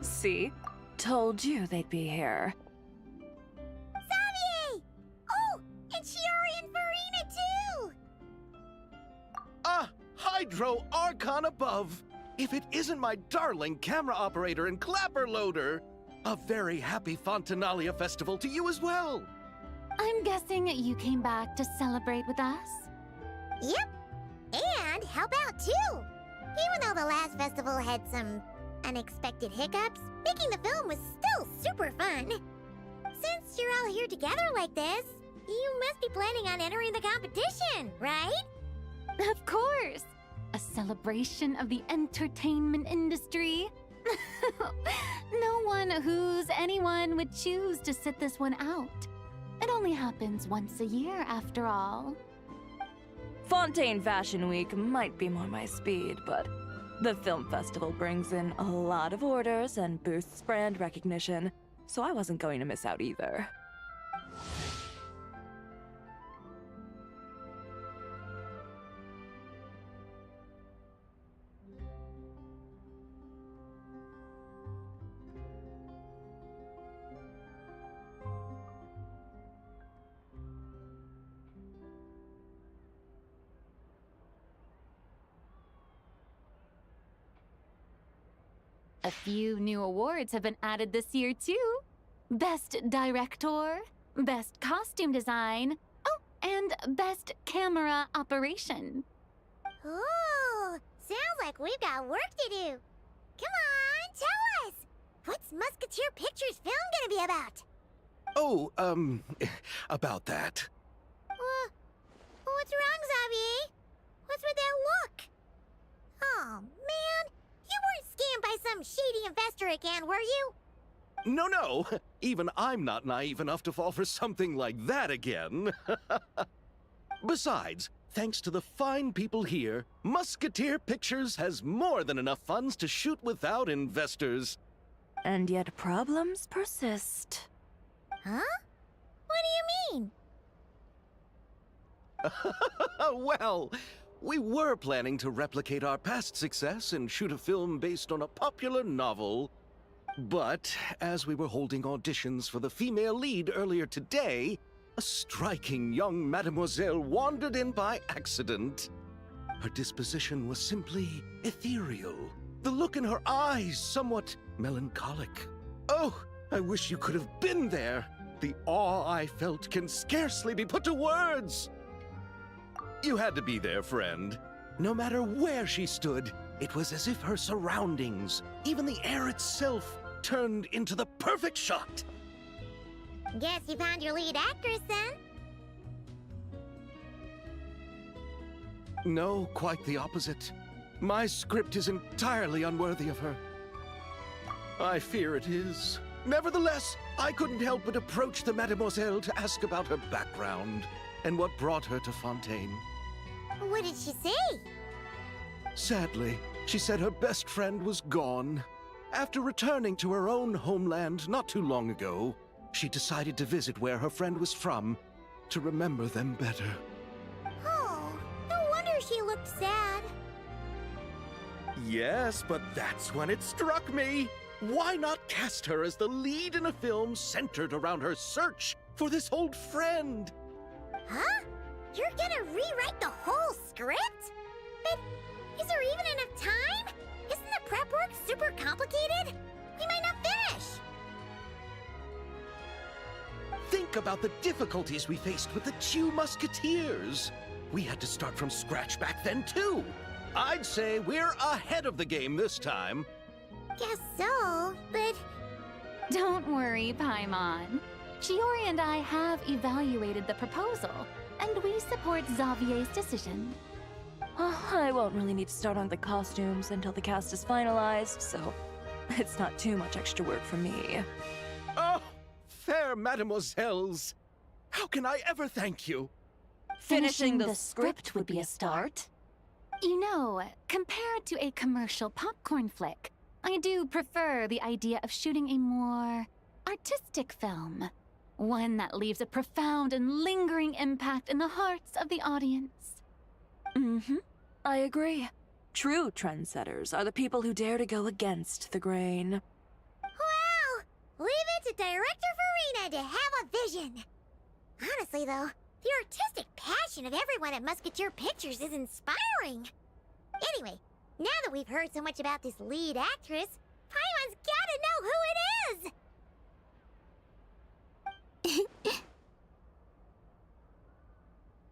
See? Told you they'd be here. Xavier! Oh, and Shiori and Farina too! Ah, Hydro Archon above! If it isn't my darling camera operator and clapper loader! A very happy Fontinalia festival to you as well! I'm guessing you came back to celebrate with us? Yep, and help out too! Even though the last festival had some unexpected hiccups, making the film was still super fun. Since you're all here together like this, you must be planning on entering the competition, right? Of course! A celebration of the entertainment industry. No one who's anyone would choose to sit this one out. It only happens once a year, after all. Fontaine Fashion Week might be more my speed, but the film festival brings in a lot of orders and boosts brand recognition, so I wasn't going to miss out either. A few new awards have been added this year, too. Best Director, Best Costume Design, oh, and Best Camera Operation. Ooh, sounds like we've got work to do. Come on, tell us! What's Musketeer Pictures film gonna be about? Oh, about that. What's wrong, Xavier? What's with that look? Oh, man. You weren't scammed by some shady investor again, were you? No. Even I'm not naive enough to fall for something like that again. Besides, thanks to the fine people here, Musketeer Pictures has more than enough funds to shoot without investors. And yet problems persist. Huh? What do you mean? Well, we were planning to replicate our past success and shoot a film based on a popular novel. But as we were holding auditions for the female lead earlier today, a striking young mademoiselle wandered in by accident. Her disposition was simply ethereal, the look in her eyes somewhat melancholic. Oh, I wish you could have been there. The awe I felt can scarcely be put to words. You had to be there, friend. No matter where she stood, it was as if her surroundings, even the air itself, turned into the perfect shot. Guess you found your lead actress, then? No, quite the opposite. My script is entirely unworthy of her. I fear it is. Nevertheless, I couldn't help but approach the mademoiselle to ask about her background and what brought her to Fontaine. What did she say? Sadly, she said her best friend was gone. After returning to her own homeland not too long ago, she decided to visit where her friend was from to remember them better. Oh, no wonder she looked sad. Yes, but that's when it struck me. Why not cast her as the lead in a film centered around her search for this old friend? Huh? You're gonna rewrite the whole script? But is there even enough time? Isn't the prep work super complicated? We might not finish. Think about the difficulties we faced with the two Musketeers. We had to start from scratch back then, too. I'd say we're ahead of the game this time. Guess so, but... Don't worry, Paimon. Shiori and I have evaluated the proposal, and we support Xavier's decision. I won't really need to start on the costumes until the cast is finalized, so it's not too much extra work for me. Oh, fair mademoiselles. How can I ever thank you? Finishing the script would be a start. You know, compared to a commercial popcorn flick, I do prefer the idea of shooting a more artistic film. One that leaves a profound and lingering impact in the hearts of the audience. I agree. True trendsetters are the people who dare to go against the grain. the director Farina to have a vision. Honestly, though, the artistic passion of everyone at Musketeer Pictures is inspiring. Anyway, now that we've heard so much about this lead actress, Paimon's gotta know who it is!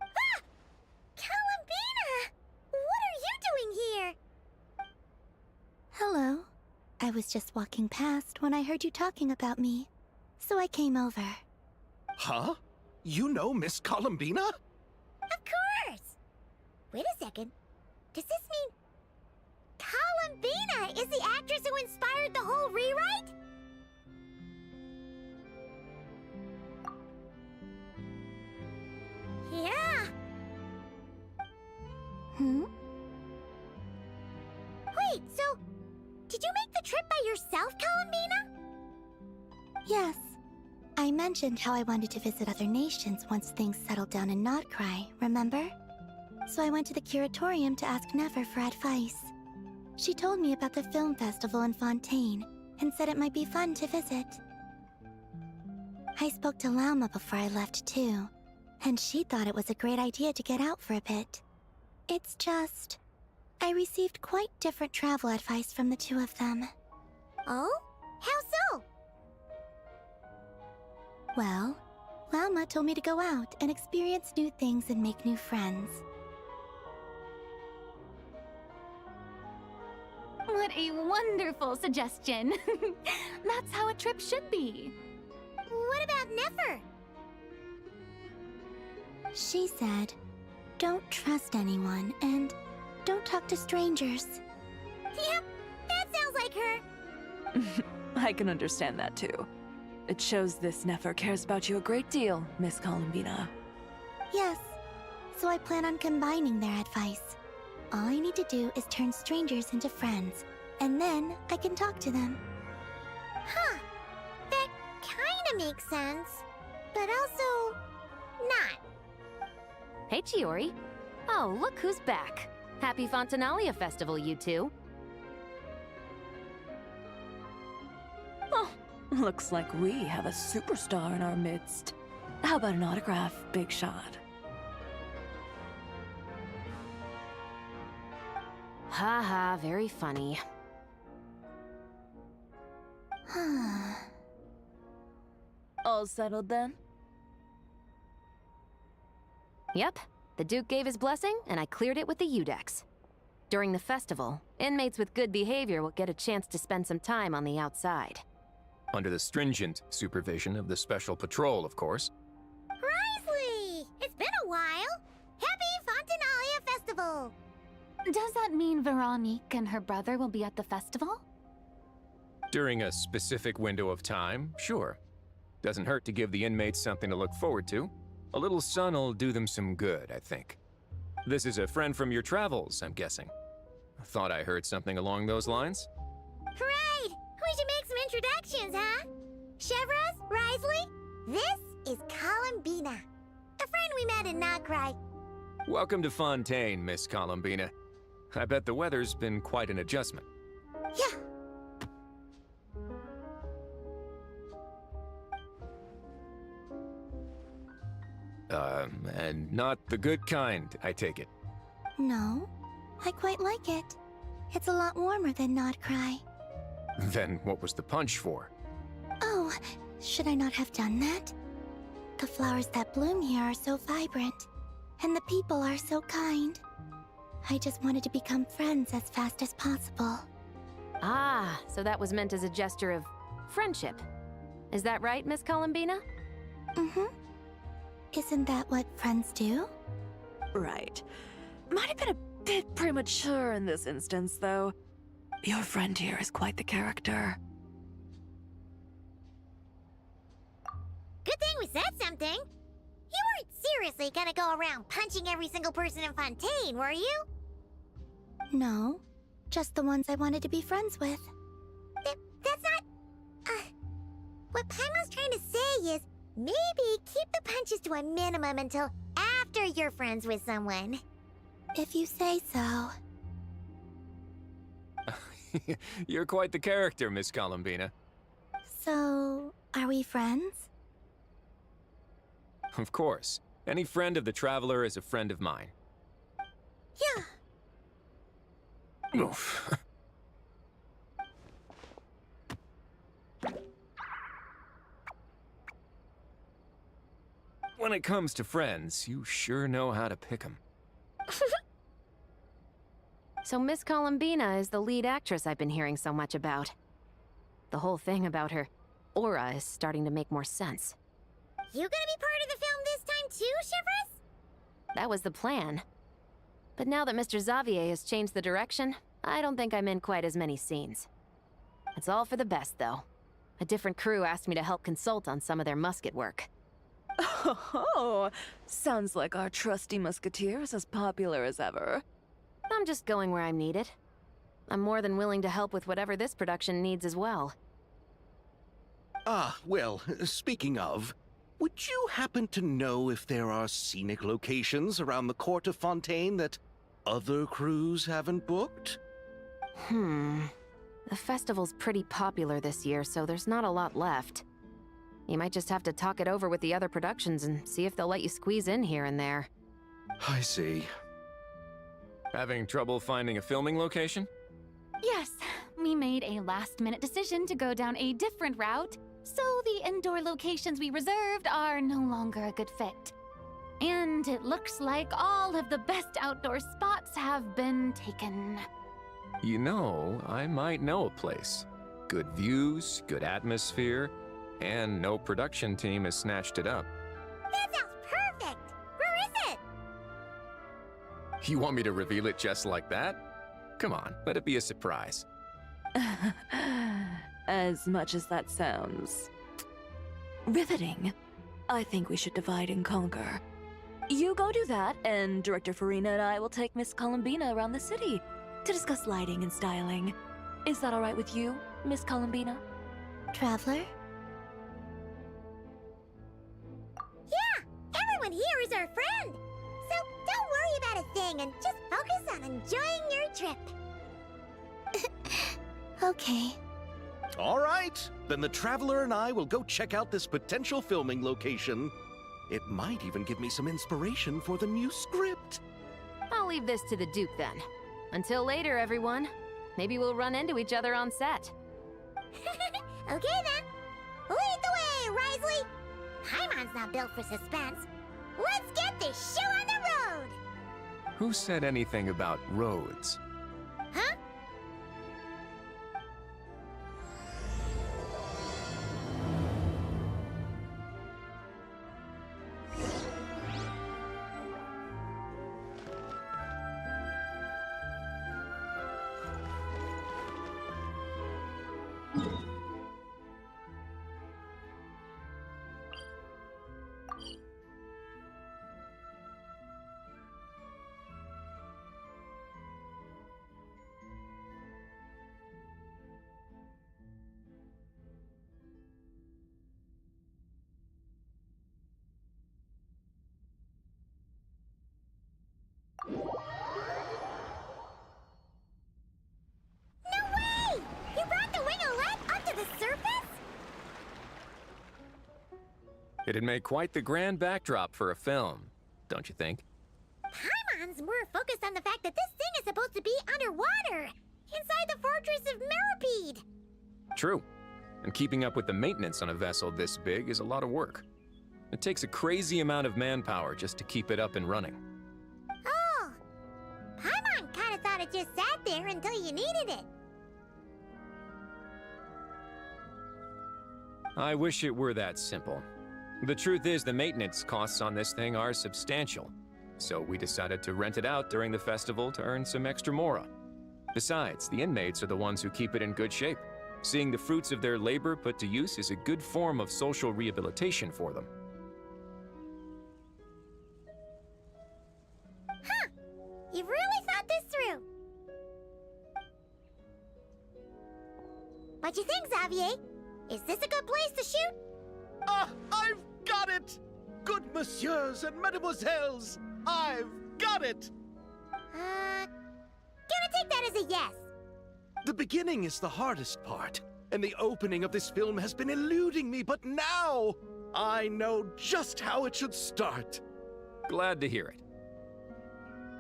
Ah! Columbina! What are you doing here? Hello. I was just walking past when I heard you talking about me, so I came over. Huh? You know Miss Columbina? Of course! Wait a second. Does this mean Columbina is the actress who inspired the whole rewrite? Yeah. Wait, so did you make the trip by yourself, Columbina? Yes. I mentioned how I wanted to visit other nations once things settled down in Notcry, remember? So I went to the curatorium to ask Nefer for advice. She told me about the film festival in Fontaine and said it might be fun to visit. I spoke to Lauma before I left too, and she thought it was a great idea to get out for a bit. It's just, I received quite different travel advice from the two of them. Oh? How so? Well, Lauma told me to go out and experience new things and make new friends. What a wonderful suggestion. That's how a trip should be. What about Nefer? She said, don't trust anyone and don't talk to strangers. Yep, that sounds like her. I can understand that too. It shows this Nefer cares about you a great deal, Miss Columbina. Yes, so I plan on combining their advice. All I need to do is turn strangers into friends, and then I can talk to them. Huh. That kinda makes sense. But also, not. Hey, Chiori. Oh, look who's back. Happy Fontinalia Festival, you two. Oh, looks like we have a superstar in our midst. How about an autograph, Big Shot? Haha, very funny. All settled then? Yep, the Duke gave his blessing, and I cleared it with the Udex. During the festival, inmates with good behavior will get a chance to spend some time on the outside. Under the stringent supervision of the Special Patrol, of course. Risley! It's been a while. Happy Fontinalia Festival! Does that mean Veronique and her brother will be at the festival? During a specific window of time, sure. Doesn't hurt to give the inmates something to look forward to. A little sun'll do them some good, I think. This is a friend from your travels, I'm guessing. Thought I heard something along those lines. Right! We should make some introductions, huh? Chevros, Risley, this is Columbina. A friend we met in Notcry. Welcome to Fontaine, Miss Columbina. I bet the weather's been quite an adjustment. Yeah. And not the good kind, I take it. No, I quite like it. It's a lot warmer than Notcry. Then what was the punch for? Oh, should I not have done that? The flowers that bloom here are so vibrant, and the people are so kind. I just wanted to become friends as fast as possible. Ah, so that was meant as a gesture of friendship. Is that right, Miss Columbina? Mm-hmm. Isn't that what friends do? Right. Might have been a bit premature in this instance, though. Your friend here is quite the character. Good thing we said something. You weren't seriously gonna go around punching every single person in Fontaine, were you? No, just the ones I wanted to be friends with. That's not... what Paimon's trying to say is, maybe keep the punches to a minimum until after you're friends with someone. If you say so. You're quite the character, Miss Columbina. So, are we we friends? Of course. Any friend of the Traveler is a friend of mine. Yeah. Oof. When it comes to friends, you sure know how to pick 'em. So Miss Columbina is the lead actress I've been hearing so much about. The whole thing about her aura is starting to make more sense. You gonna be part of the film this time too, Shivers? That was the plan. But now that Mr. Xavier has changed the direction, I don't think I'm in quite as many scenes. It's all for the best, though. A different crew asked me to help consult on some of their musket work. Oh, sounds like our trusty musketeer is as popular as ever. I'm just going where I'm needed. I'm more than willing to help with whatever this production needs as well. Ah, well, speaking of, would you happen to know if there are scenic locations around the court of Fontaine that other crews haven't booked? The festival's pretty popular this year, so there's not a lot left. You might just have to talk it over with the other productions and see if they'll let you squeeze in here and there. I see. Having trouble finding a filming location? Yes, we made a last-minute decision to go down a different route, so the indoor locations we reserved are no longer a good fit. And it looks like all of the best outdoor spots have been taken. You know, I might know a place. Good views, good atmosphere, and no production team has snatched it up. That sounds perfect! Where is it? You want me to reveal it just like that? Come on, let it be a surprise. As much as that sounds riveting, I think we should divide and conquer. You go do that, and Director Farina and I will take Miss Columbina around the city to discuss lighting and styling. Is that all right with you, Miss Columbina? Traveler? Yeah! Everyone here is our friend! So don't worry about a thing and just focus on enjoying your trip. Okay. All right, then the Traveler and I will go check out this potential filming location. It might even give me some inspiration for the new script. I'll leave this to the Duke then. Until later, everyone. Maybe we'll run into each other on set. Okay then. Lead the way, Risley! Paimon's not built for suspense. Let's get this show on the road! Who said anything about roads? Huh? No way! You brought the winglet up to the surface? It'd make quite the grand backdrop for a film, don't you think? Paimon's more focused on the fact that this thing is supposed to be underwater, inside the fortress of Meripede. True. And keeping up with the maintenance on a vessel this big is a lot of work. It takes a crazy amount of manpower just to keep it up and running. Oh, Paimon kind of thought it just sat there until you needed it. I wish it were that simple. The truth is, the maintenance costs on this thing are substantial. So we decided to rent it out during the festival to earn some extra mora. Besides, the inmates are the ones who keep it in good shape. Seeing the fruits of their labor put to use is a good form of social rehabilitation for them. Huh, you've really thought this through. What you think, Xavier? Is this a good place to shoot? Ah, I've got it! Good messieurs and mademoiselles, I've got it! Gonna take that as a yes. The beginning is the hardest part. and the opening of this film has been eluding me, but now I know just how it should start. Glad to hear it.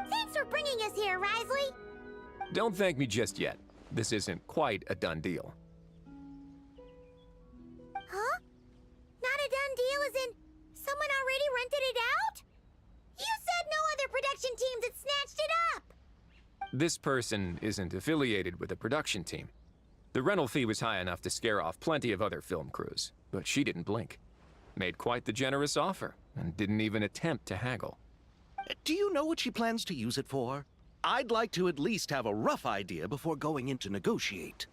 Thanks for bringing us here, Risley. Don't thank me just yet. This isn't quite a done deal. Huh? Not a done deal as in someone already rented it out? You said no other production teams had snatched it up! This person isn't affiliated with a production team. The rental fee was high enough to scare off plenty of other film crews, but she didn't blink. Made quite the generous offer, and didn't even attempt to haggle. Do you know what she plans to use it for? I'd like to at least have a rough idea before going in to negotiate.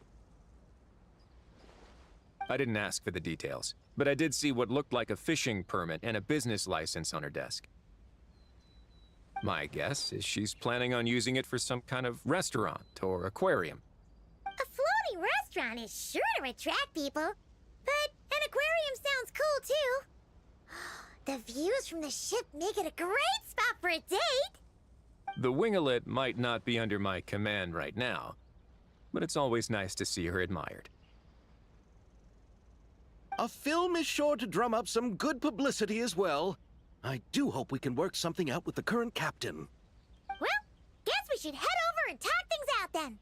I didn't ask for the details, but I did see what looked like a fishing permit and a business license on her desk. My guess is she's planning on using it for some kind of restaurant or aquarium. A floating restaurant is sure to attract people, but an aquarium sounds cool too. The views from the ship make it a great spot for a date. The winglet might not be under my command right now, but it's always nice to see her admired. A film is sure to drum up some good publicity as well. I do hope we can work something out with the current captain. Well, guess we should head over and talk things out then.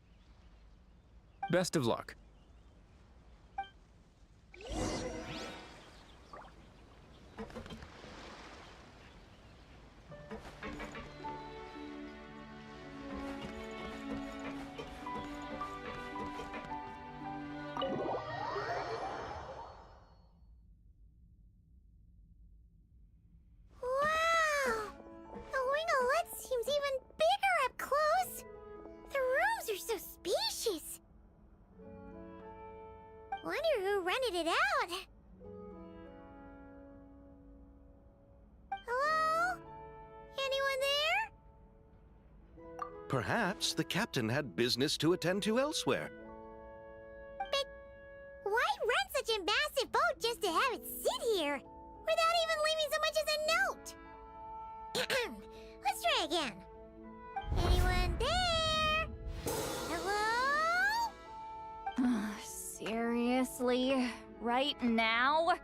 Best of luck. Wow! The winglet seems even bigger up close. The rooms are so spacious. Wonder who rented it out. Hello? Anyone there? Perhaps the captain had business to attend to elsewhere. But why rent such a massive boat just to have it sit here without even leaving so much as a note? Let's try again. Anyone there? Hello? Seriously? Right now?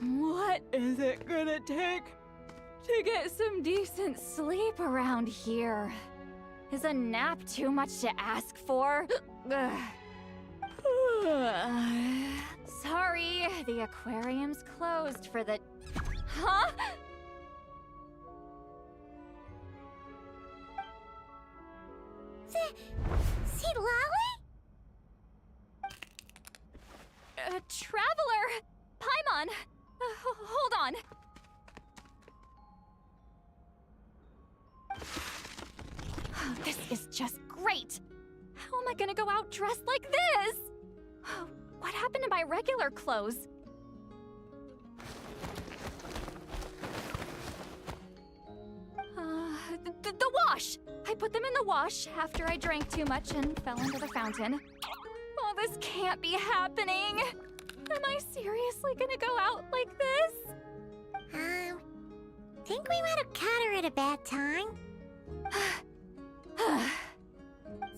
What is it gonna take to get some decent sleep around here? Is a nap too much to ask for? Sorry, the aquarium's closed for the... Huh? See Lolly? Traveler! Paimon! Hold on. This is just great! How am I gonna go out dressed like this? What happened to my regular clothes? The wash! I put them in the wash after I drank too much and fell into the fountain. Oh, this can't be happening! Am I seriously gonna go out like this? Think we might have caught her at a bad time.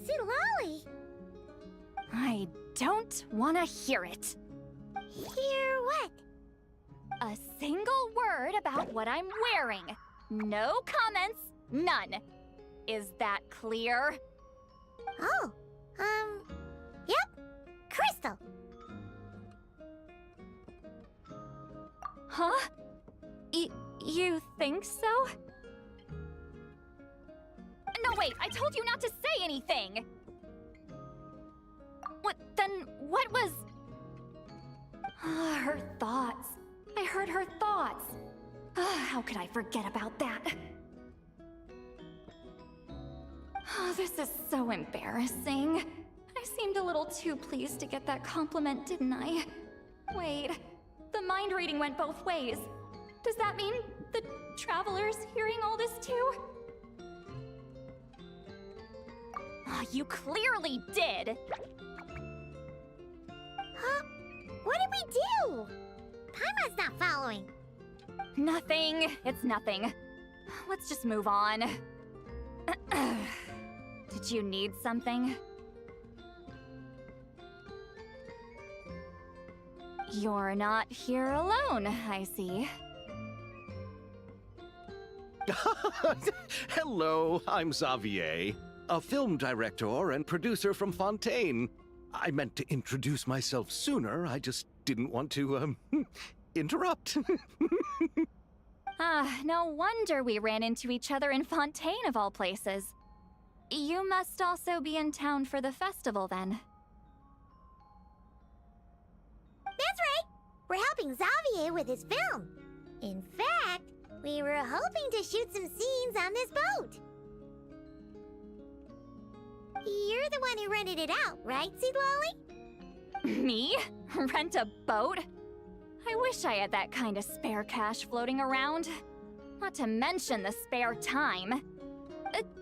See Lolly? I don't want to hear it. Hear what? A single word about what I'm wearing. No comments, none. Is that clear? Oh, yep. Crystal. Huh? You think so? No, wait, I told you not to say anything! What was... Her thoughts. I heard her thoughts. How could I forget about that? Oh, this is so embarrassing. I seemed a little too pleased to get that compliment, didn't I? Wait, the mind reading went both ways. Does that mean the Traveler's hearing all this too? Oh, you clearly did! Huh? What did we do? Paimon's not following. Nothing. It's nothing. Let's just move on. Did Did you need something? You're not here alone, I see. Hello, I'm Xavier, a film director and producer from Fontaine. I meant to introduce myself sooner, I just didn't want to, interrupt. No wonder we ran into each other in Fontaine of all places. You must also be in town for the festival, then. That's right! We're helping Xavier with his film. In fact, we were hoping to shoot some scenes on this boat. You're the one who rented it out, right, Seed Lolly? Me? Rent a boat? I wish I had that kind of spare cash floating around. Not to mention the spare time.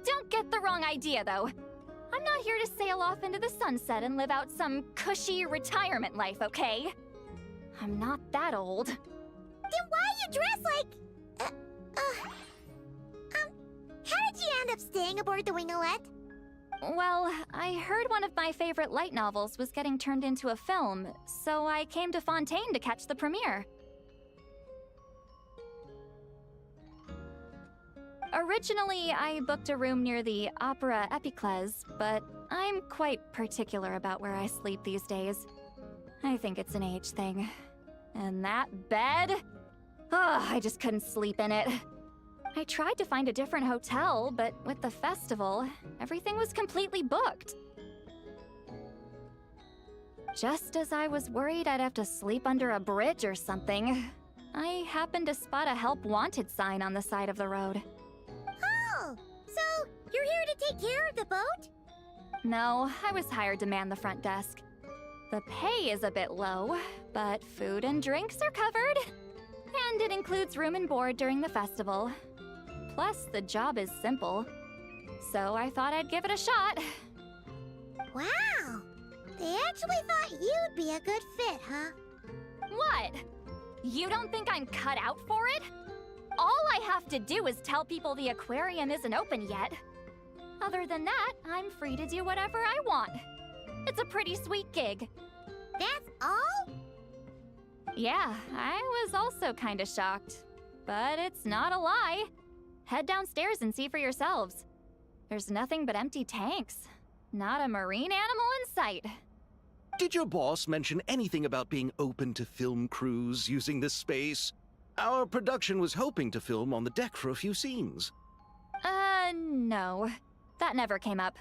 Don't get the wrong idea, though. I'm not here to sail off into the sunset and live out some cushy retirement life, okay? I'm not that old. Then why you dress like... how did you end up staying aboard the Wingolette? Well, I heard one of my favorite light novels was getting turned into a film, so I came to Fontaine to catch the premiere. Originally, I booked a room near the Opera Epicles, but I'm quite particular about where I sleep these days. I think it's an age thing. And that bed? Oh, I just couldn't sleep in it. I tried to find a different hotel, but with the festival, everything was completely booked. Just as I was worried I'd have to sleep under a bridge or something, I happened to spot a help wanted sign on the side of the road. Oh, so you're here to take care of the boat? No, I was hired to man the front desk. The pay is a bit low, but food and drinks are covered. And it includes room and board during the festival. Plus, the job is simple. So I thought I'd give it a shot. Wow! They actually thought you'd be a good fit, huh? What? You don't think I'm cut out for it? All I have to do is tell people the aquarium isn't open yet. Other than that, I'm free to do whatever I want. It's a pretty sweet gig. That's all? Yeah, I was also kinda shocked. But it's not a lie. Head downstairs and see for yourselves. There's nothing but empty tanks. Not a marine animal in sight. Did your boss mention anything about being open to film crews using this space? Our production was hoping to film on the deck for a few scenes. No. That never came up.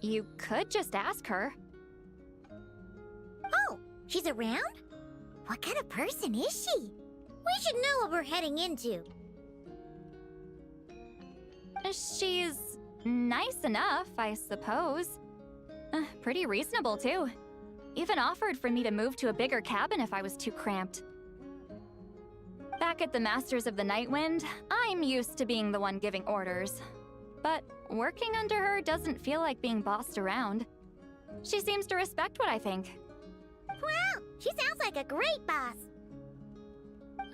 You could just ask her. Oh, she's around? What kind of person is she? We should know what we're heading into. She's nice enough, I suppose. Pretty reasonable, too. Even offered for me to move to a bigger cabin if I was too cramped. Back at the Masters of the Nightwind, I'm used to being the one giving orders. But working under her doesn't feel like being bossed around. She seems to respect what I think. Wow, she sounds like a great boss.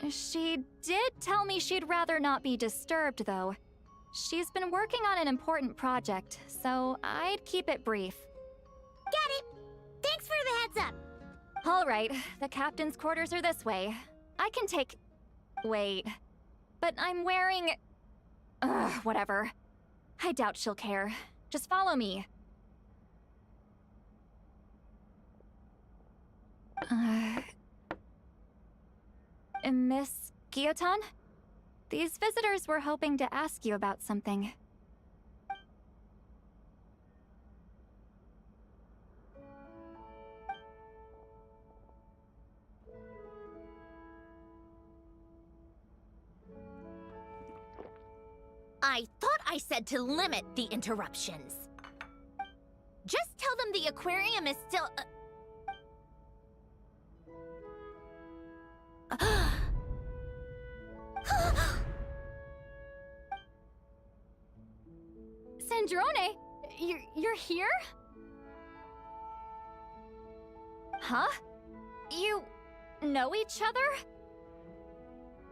She did tell me she'd rather not be disturbed, though. She's been working on an important project, so I'd keep it brief. Got it. Thanks for the heads up. All right, the captain's quarters are this way. I can take... Wait. But I'm wearing... whatever. I doubt she'll care. Just follow me. Miss Guillotin? These visitors were hoping to ask you about something. I thought I said to limit the interruptions. Just tell them the aquarium is still... Sandrone, you're here? Huh? You know each other?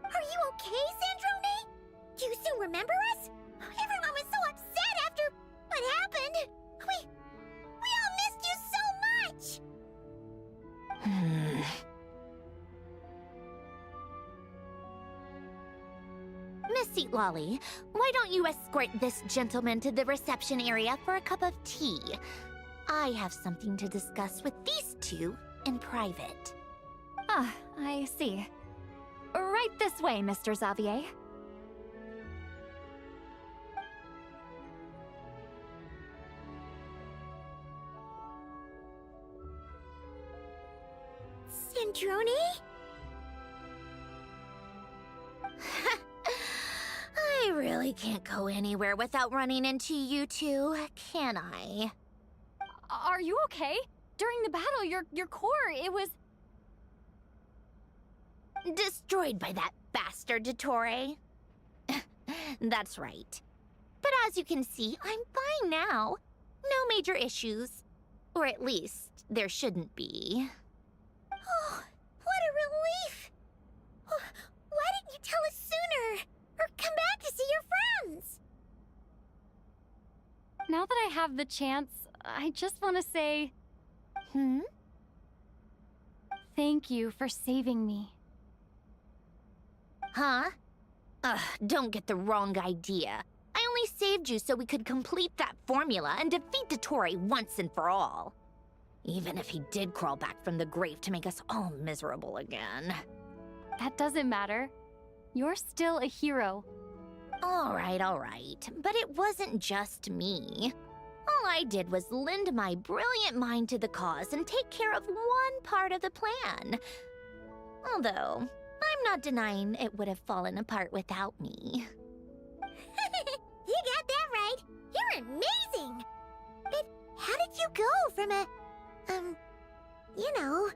Are you okay, Sandrone? Do you still remember us? Everyone was so upset after what happened. Sweet Lolly, why don't you escort this gentleman to the reception area for a cup of tea? I have something to discuss with these two in private. Ah, I see. Right this way, Mr. Xavier. Sandrone? I really can't go anywhere without running into you two, can I? Are you okay? During the battle, your core, it was... Destroyed by that bastard Dottore. That's right. But as you can see, I'm fine now. No major issues. Or at least, there shouldn't be. Oh, what a relief! Oh, why didn't you tell us sooner? Or come back to see your friends? Now that I have the chance, I just want to say... Thank you for saving me. Huh? Ugh, don't get the wrong idea. I only saved you so we could complete that formula and defeat Dottore once and for all. Even if he did crawl back from the grave to make us all miserable again. That doesn't matter. You're still a hero. All right. But it wasn't just me. All I did was lend my brilliant mind to the cause and take care of one part of the plan. Although, I'm not denying it would have fallen apart without me. You got that right. You're amazing. But how did you go from a... you know...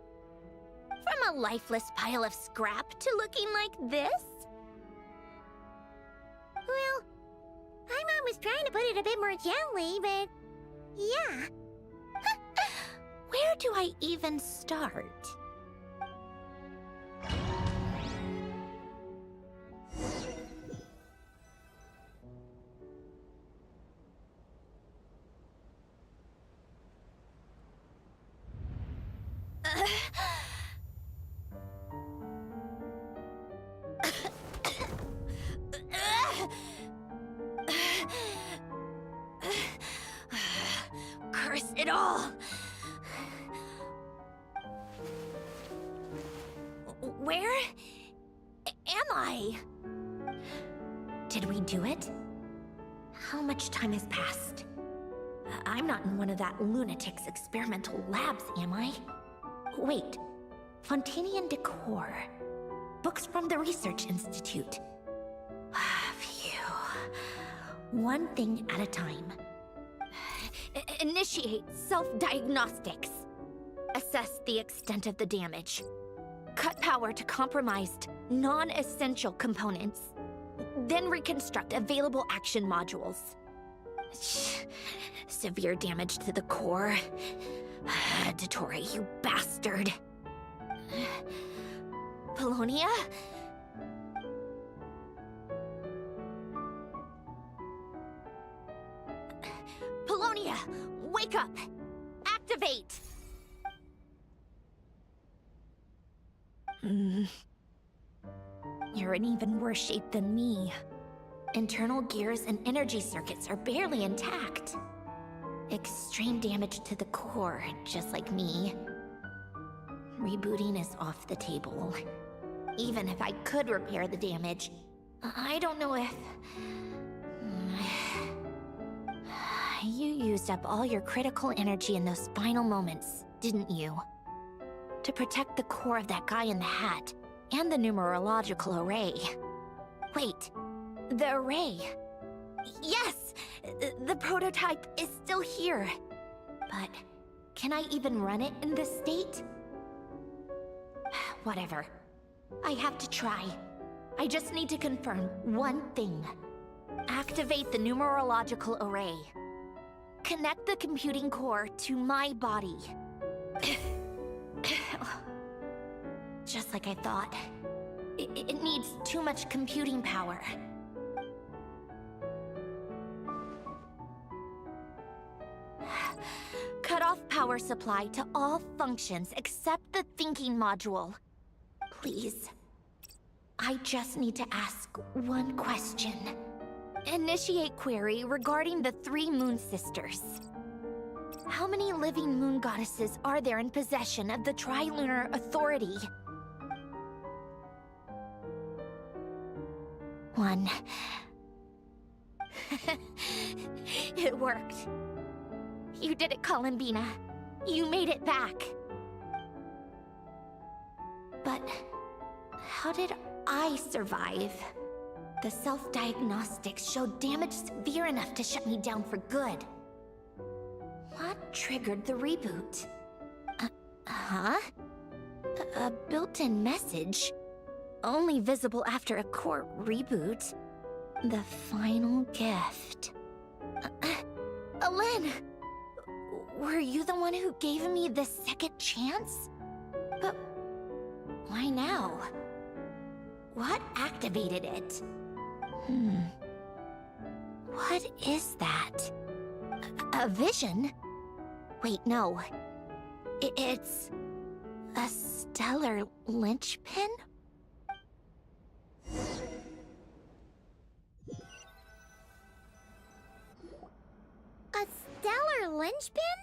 From a lifeless pile of scrap to looking like this? Well, my mom was trying to put it a bit more gently, but... yeah. Where do I even start? Curse it all! Where am I? Did we do it? How much time has passed? I'm not in one of that lunatic's experimental labs, am I? Wait, Fontanian decor. Books from the Research Institute. Phew. One thing at a time. Initiate self-diagnostics. Assess the extent of the damage. Cut power to compromised, non-essential components. Then reconstruct available action modules. Severe damage to the core. Dottore, you bastard. Polonia? Polonia, wake up! Activate! You're in even worse shape than me. Internal gears and energy circuits are barely intact. Extreme damage to the core, just like me. Rebooting is off the table. Even if I could repair the damage, I don't know if... You used up all your critical energy in those final moments, didn't you? To protect the core of that guy in the hat, and the numerological array. Wait, the array. Yes! The prototype is still here. But can I even run it in this state? Whatever. I have to try. I just need to confirm one thing. Activate the numerological array. Connect the computing core to my body. Just like I thought. It needs too much computing power. Cut off power supply to all functions except the thinking module. Please. I just need to ask one question. Initiate query regarding the 3 Moon Sisters. How many living moon goddesses are there in possession of the Trilunar Authority? 1. It worked. You did it, Columbina. You made it back. But how did I survive? The self-diagnostics showed damage severe enough to shut me down for good. What triggered the reboot? A built-in message? Only visible after a core reboot. The final gift. Alen! Were you the one who gave me this second chance? But why now? What activated it? What is that? A vision? Wait, no. It's a stellar linchpin? A stellar linchpin?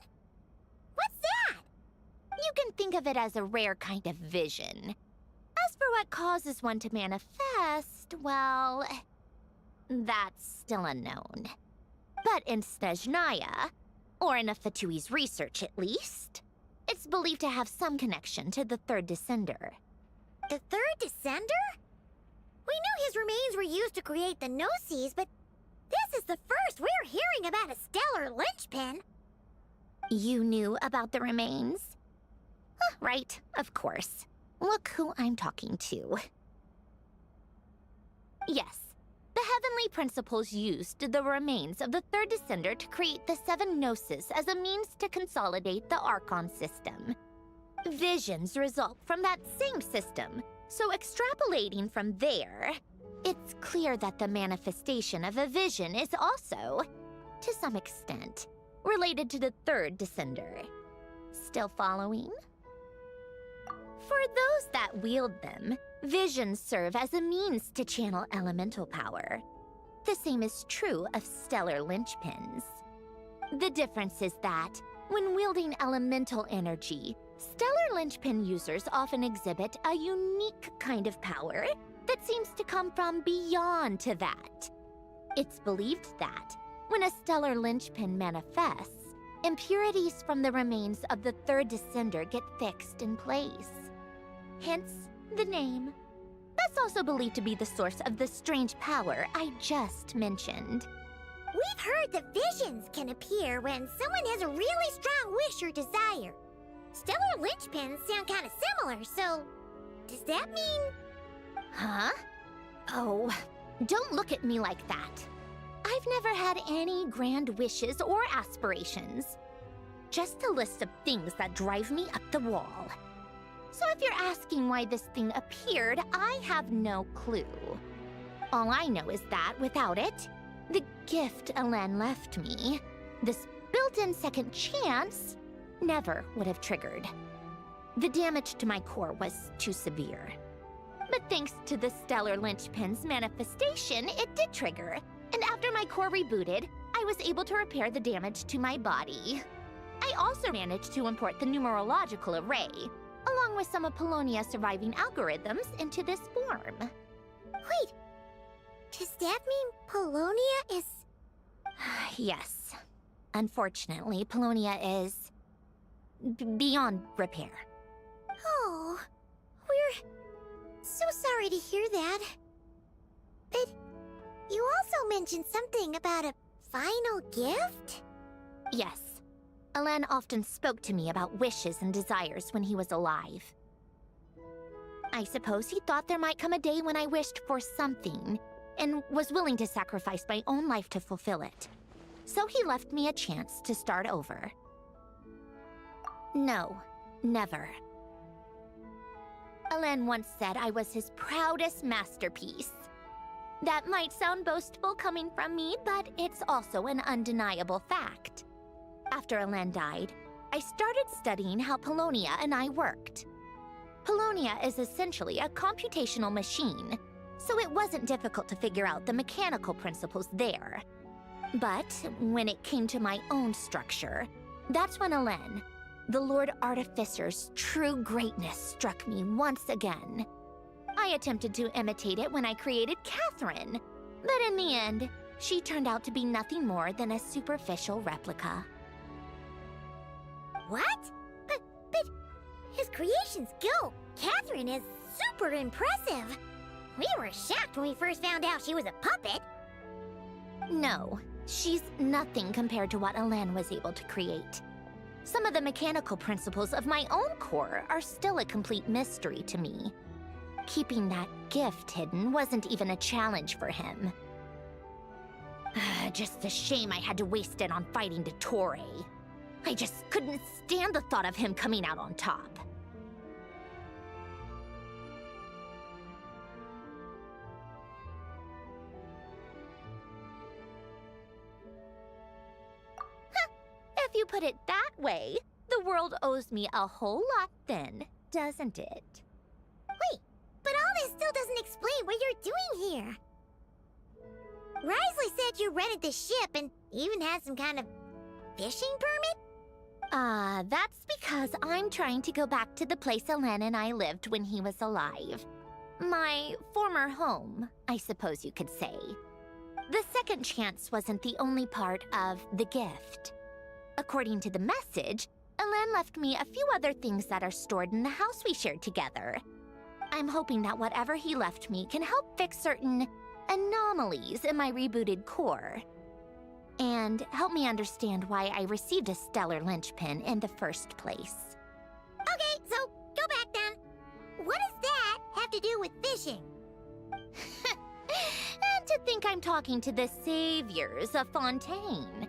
What's that? You can think of it as a rare kind of vision. As for what causes one to manifest, well, that's still unknown. But in Snezhnaya, or in Afatui's research at least, it's believed to have some connection to the Third Descender. The Third Descender? We knew his remains were used to create the Gnosis, but this is the first we're hearing about a stellar linchpin. You knew about the remains? Right, of course. Look who I'm talking to. Yes, the Heavenly Principles used the remains of the Third Descender to create the 7 Gnosis as a means to consolidate the Archon system. Visions result from that same system, so extrapolating from there, it's clear that the manifestation of a vision is also, to some extent, related to the Third Descender. Still following? For those that wield them, visions serve as a means to channel elemental power. The same is true of stellar linchpins. The difference is that, when wielding elemental energy, stellar linchpin users often exhibit a unique kind of power that seems to come from beyond to that. It's believed that, when a stellar linchpin manifests, impurities from the remains of the Third Descender get fixed in place. Hence, the name. That's also believed to be the source of the strange power I just mentioned. We've heard that visions can appear when someone has a really strong wish or desire. Stellar linchpins sound kind of similar, so does that mean... Huh? Oh, don't look at me like that. I've never had any grand wishes or aspirations. Just a list of things that drive me up the wall. So if you're asking why this thing appeared, I have no clue. All I know is that without it, the gift Alen left me, this built-in second chance, never would have triggered. The damage to my core was too severe. But thanks to the stellar linchpin's manifestation, it did trigger. And after my core rebooted, I was able to repair the damage to my body. I also managed to import the numerological array, along with some of Polonia's surviving algorithms, into this form. Wait, does that mean Polonia is... Yes. Unfortunately, Polonia is... beyond repair. Oh, we're so sorry to hear that. But you also mentioned something about a final gift? Yes. Alen often spoke to me about wishes and desires when he was alive. I suppose he thought there might come a day when I wished for something, and was willing to sacrifice my own life to fulfill it. So he left me a chance to start over. No, never. Alen once said I was his proudest masterpiece. That might sound boastful coming from me, but it's also an undeniable fact. After Alen died, I started studying how Polonia and I worked. Polonia is essentially a computational machine, so it wasn't difficult to figure out the mechanical principles there. But when it came to my own structure, that's when Elen, the Lord Artificer's true greatness, struck me once again. I attempted to imitate it when I created Catherine, but in the end, she turned out to be nothing more than a superficial replica. What? But his creations go. Catherine is super impressive. We were shocked when we first found out she was a puppet. No, she's nothing compared to what Elen was able to create. Some of the mechanical principles of my own core are still a complete mystery to me. Keeping that gift hidden wasn't even a challenge for him. Just a shame I had to waste it on fighting Dottore. I just couldn't stand the thought of him coming out on top. If you put it that way, the world owes me a whole lot then, doesn't it? Wait, but all this still doesn't explain what you're doing here. Risley said you rented the ship and even had some kind of fishing permit? That's because I'm trying to go back to the place Elen and I lived when he was alive. My former home, I suppose you could say. The second chance wasn't the only part of the gift. According to the message, Elen left me a few other things that are stored in the house we shared together. I'm hoping that whatever he left me can help fix certain anomalies in my rebooted core. And help me understand why I received a stellar linchpin in the first place. Okay, so go back then. What does that have to do with fishing? And to think I'm talking to the saviors of Fontaine.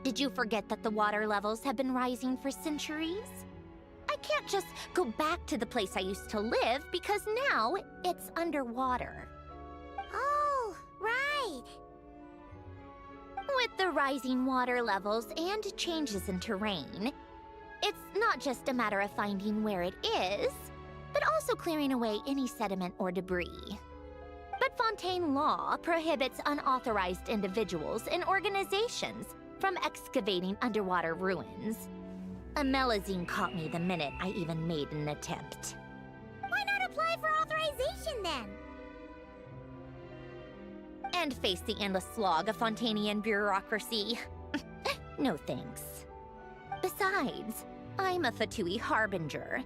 Did you forget that the water levels have been rising for centuries? I can't just go back to the place I used to live because now it's underwater. Oh, right. With the rising water levels and changes in terrain, it's not just a matter of finding where it is, but also clearing away any sediment or debris. But Fontaine law prohibits unauthorized individuals and organizations from excavating underwater ruins. A Melazine caught me the minute I even made an attempt. Why not apply for authorization then? And face the endless slog of Fontainian bureaucracy. No thanks. Besides, I'm a Fatui harbinger.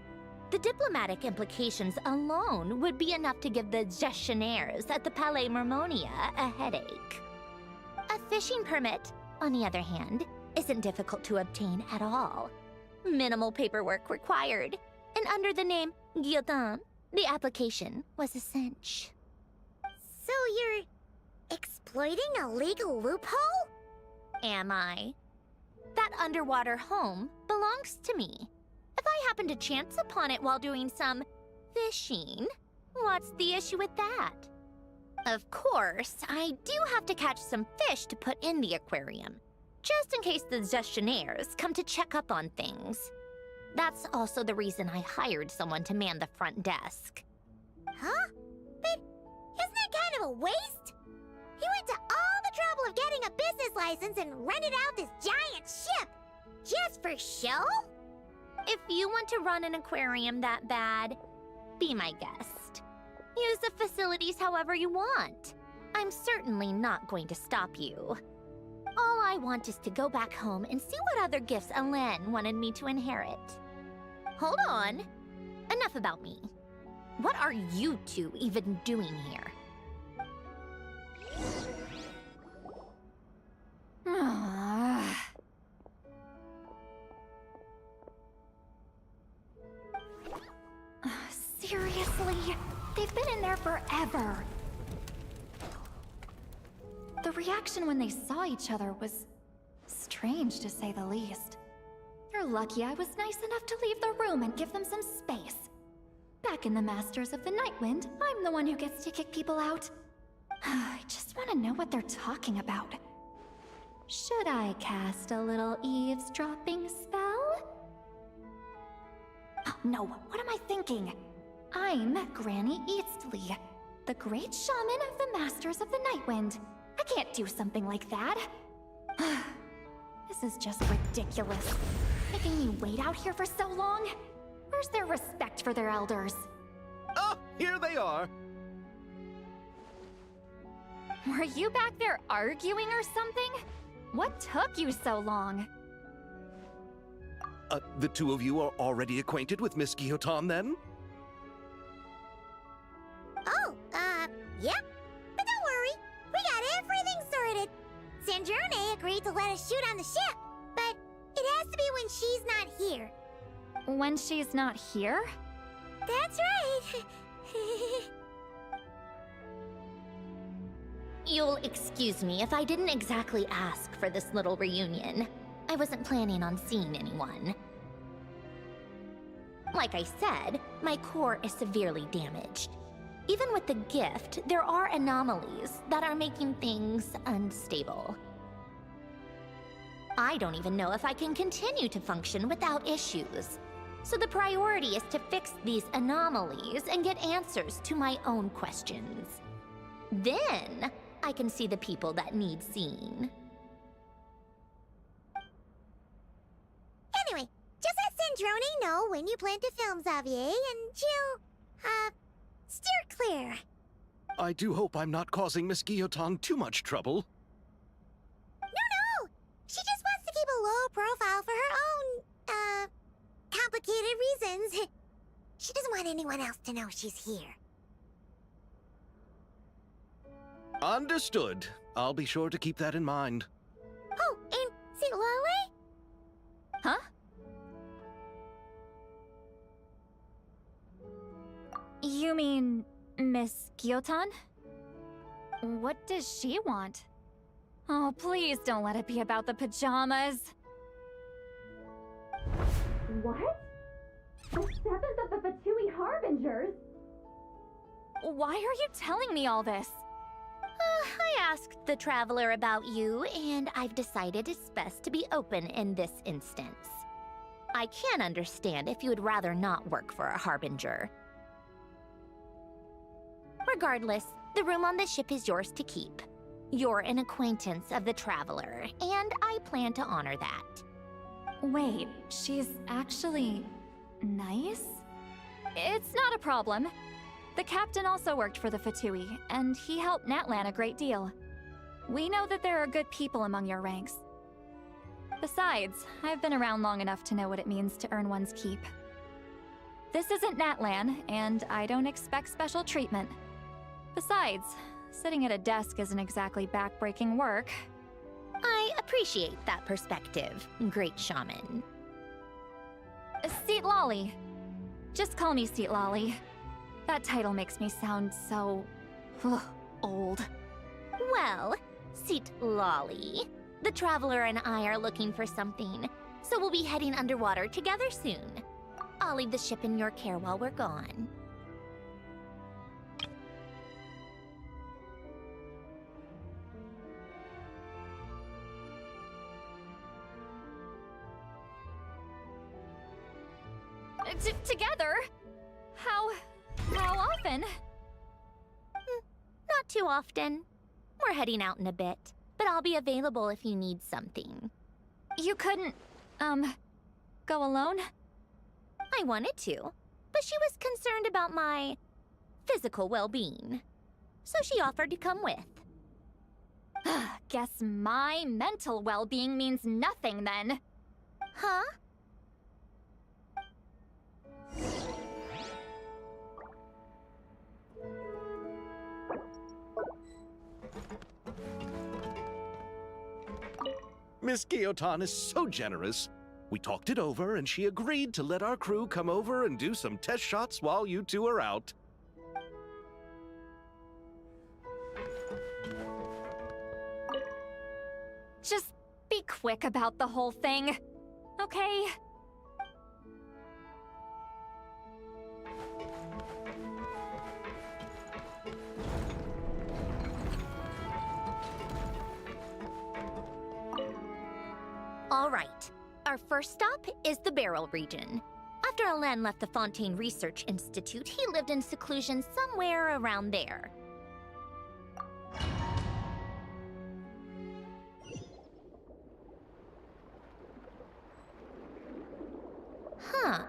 The diplomatic implications alone would be enough to give the gestionnaires at the Palais Mermonia a headache. A fishing permit, on the other hand, isn't difficult to obtain at all. Minimal paperwork required, and under the name Guillotin, the application was a cinch. So you're exploiting a legal loophole? Am I? That underwater home belongs to me. If I happen to chance upon it while doing some fishing, what's the issue with that? Of course, I do have to catch some fish to put in the aquarium, just in case the gestionnaires come to check up on things. That's also the reason I hired someone to man the front desk. Huh? But isn't that kind of a waste? He went to all the trouble of getting a business license and rented out this giant ship, just for show? If you want to run an aquarium that bad, be my guest. Use the facilities however you want. I'm certainly not going to stop you. All I want is to go back home and see what other gifts Elen wanted me to inherit. Hold on. Enough about me. What are you two even doing here? Seriously? They've been in there forever. The reaction when they saw each other was strange, to say the least. You're lucky I was nice enough to leave the room and give them some space. Back in the Masters of the Nightwind, I'm the one who gets to kick people out. I just want to know what they're talking about. Should I cast a little eavesdropping spell? Oh, no, what am I thinking? I'm Granny Eastly. The great shaman of the Masters of the Nightwind. I can't do something like that. This is just ridiculous. Making me wait out here for so long? Where's their respect for their elders? Oh, here they are. Were you back there arguing or something? What took you so long? The two of you are already acquainted with Miss Guillotin, then? Oh, yep. But don't worry, we got everything sorted. Sandrone agreed to let us shoot on the ship, but it has to be when she's not here. When she's not here? That's right. You'll excuse me if I didn't exactly ask for this little reunion. I wasn't planning on seeing anyone. Like I said, my core is severely damaged. Even with the gift, there are anomalies that are making things unstable. I don't even know if I can continue to function without issues. So the priority is to fix these anomalies and get answers to my own questions. Then, I can see the people that need seeing. Anyway, just let Sandrone know when you plan to film Xavier, and she'll, steer clear. I do hope I'm not causing Miss Guillotin too much trouble. No! She just wants to keep a low profile for her own, complicated reasons. She doesn't want anyone else to know she's here. Understood. I'll be sure to keep that in mind. Oh, and see Lale? Huh? You mean Miss Guillotin? What does she want? Oh, please don't let it be about the pajamas. What? The 7th of the Fatui Harbingers? Why are you telling me all this? I asked the Traveler about you, and I've decided it's best to be open in this instance. I can understand if you would rather not work for a Harbinger. Regardless, the room on the ship is yours to keep. You're an acquaintance of the Traveler, and I plan to honor that. Wait, she's actually nice? It's not a problem. The captain also worked for the Fatui, and he helped Natlan a great deal. We know that there are good people among your ranks. Besides, I've been around long enough to know what it means to earn one's keep. This isn't Natlan, and I don't expect special treatment. Besides, sitting at a desk isn't exactly back-breaking work. I appreciate that perspective, great shaman. Seat Lolly. Just call me Seat Lolly. That title makes me sound so... old. Well, Seat Lolly, the Traveler and I are looking for something, so we'll be heading underwater together soon. I'll leave the ship in your care while we're gone. Together? How often? Not too often. We're heading out in a bit, but I'll be available if you need something. You couldn't, go alone? I wanted to, but she was concerned about my physical well-being, so she offered to come with. Guess my mental well-being means nothing then. Huh? Miss Guillotin is so generous. We talked it over, and she agreed to let our crew come over and do some test shots while you two are out. Just be quick about the whole thing, okay? All right. Our first stop is the Barrel region. A After Alain left the Fontaine Research Institute, he lived in seclusion somewhere around there. Huh.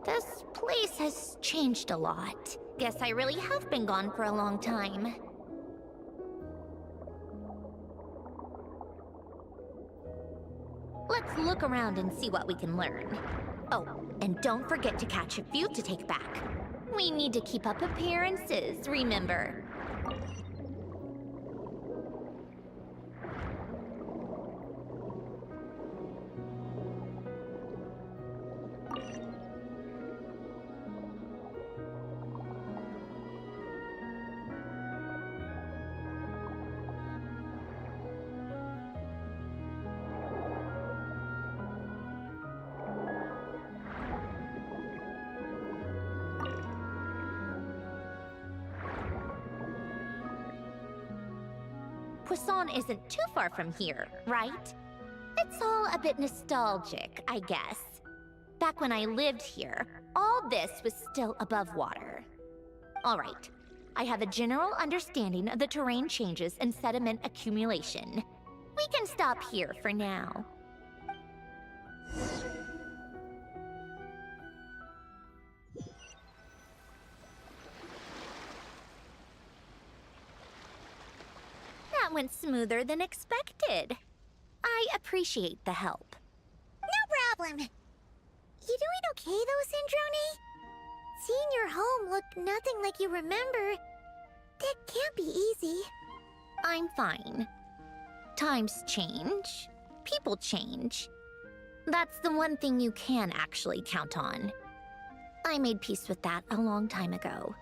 This place has changed a lot. Guess I really have been gone for a long time. Let's look around and see what we can learn. Oh, and don't forget to catch a few to take back. We need to keep up appearances, remember? Poisson isn't too far from here, right? It's all a bit nostalgic, I guess. Back when I lived here, all this was still above water. All right, I have a general understanding of the terrain changes and sediment accumulation. We can stop here for now. That went smoother than expected. I appreciate the help. No problem. You doing okay though, Sandrone? Seeing your home look nothing like you remember, that can't be easy. I'm fine. Times change. People change. That's the one thing you can actually count on. I made peace with that a long time ago.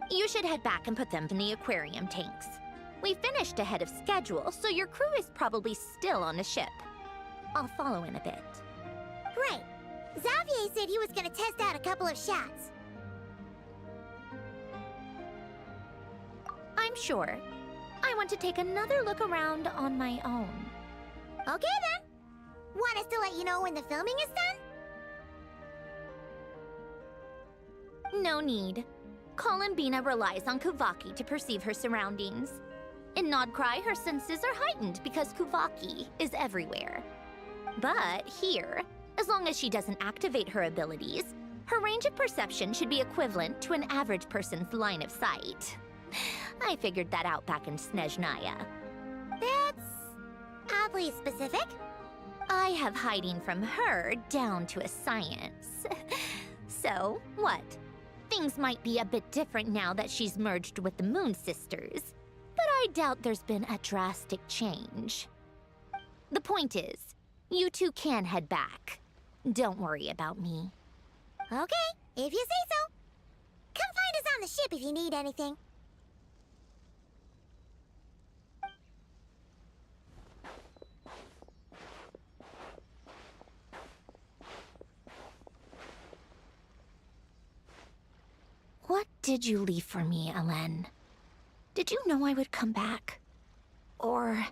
You should head back and put them in the aquarium tanks. We finished ahead of schedule, so your crew is probably still on the ship. I'll follow in a bit. Right. Xavier said he was gonna test out a couple of shots. I'm sure. I want to take another look around on my own. Okay then. Want us to let you know when the filming is done? No need. Columbina relies on Kuvaki to perceive her surroundings. In Nodcry, her senses are heightened because Kuvaki is everywhere. But here, as long as she doesn't activate her abilities, her range of perception should be equivalent to an average person's line of sight. I figured that out back in Snezhnaya. That's oddly specific. I have hiding from her down to a science. So, what? Things might be a bit different now that she's merged with the Moon Sisters, but I doubt there's been a drastic change. The point is, you two can head back. Don't worry about me. Okay, if you say so. Come find us on the ship if you need anything. What did you leave for me, Alain? Did you know I would come back? Or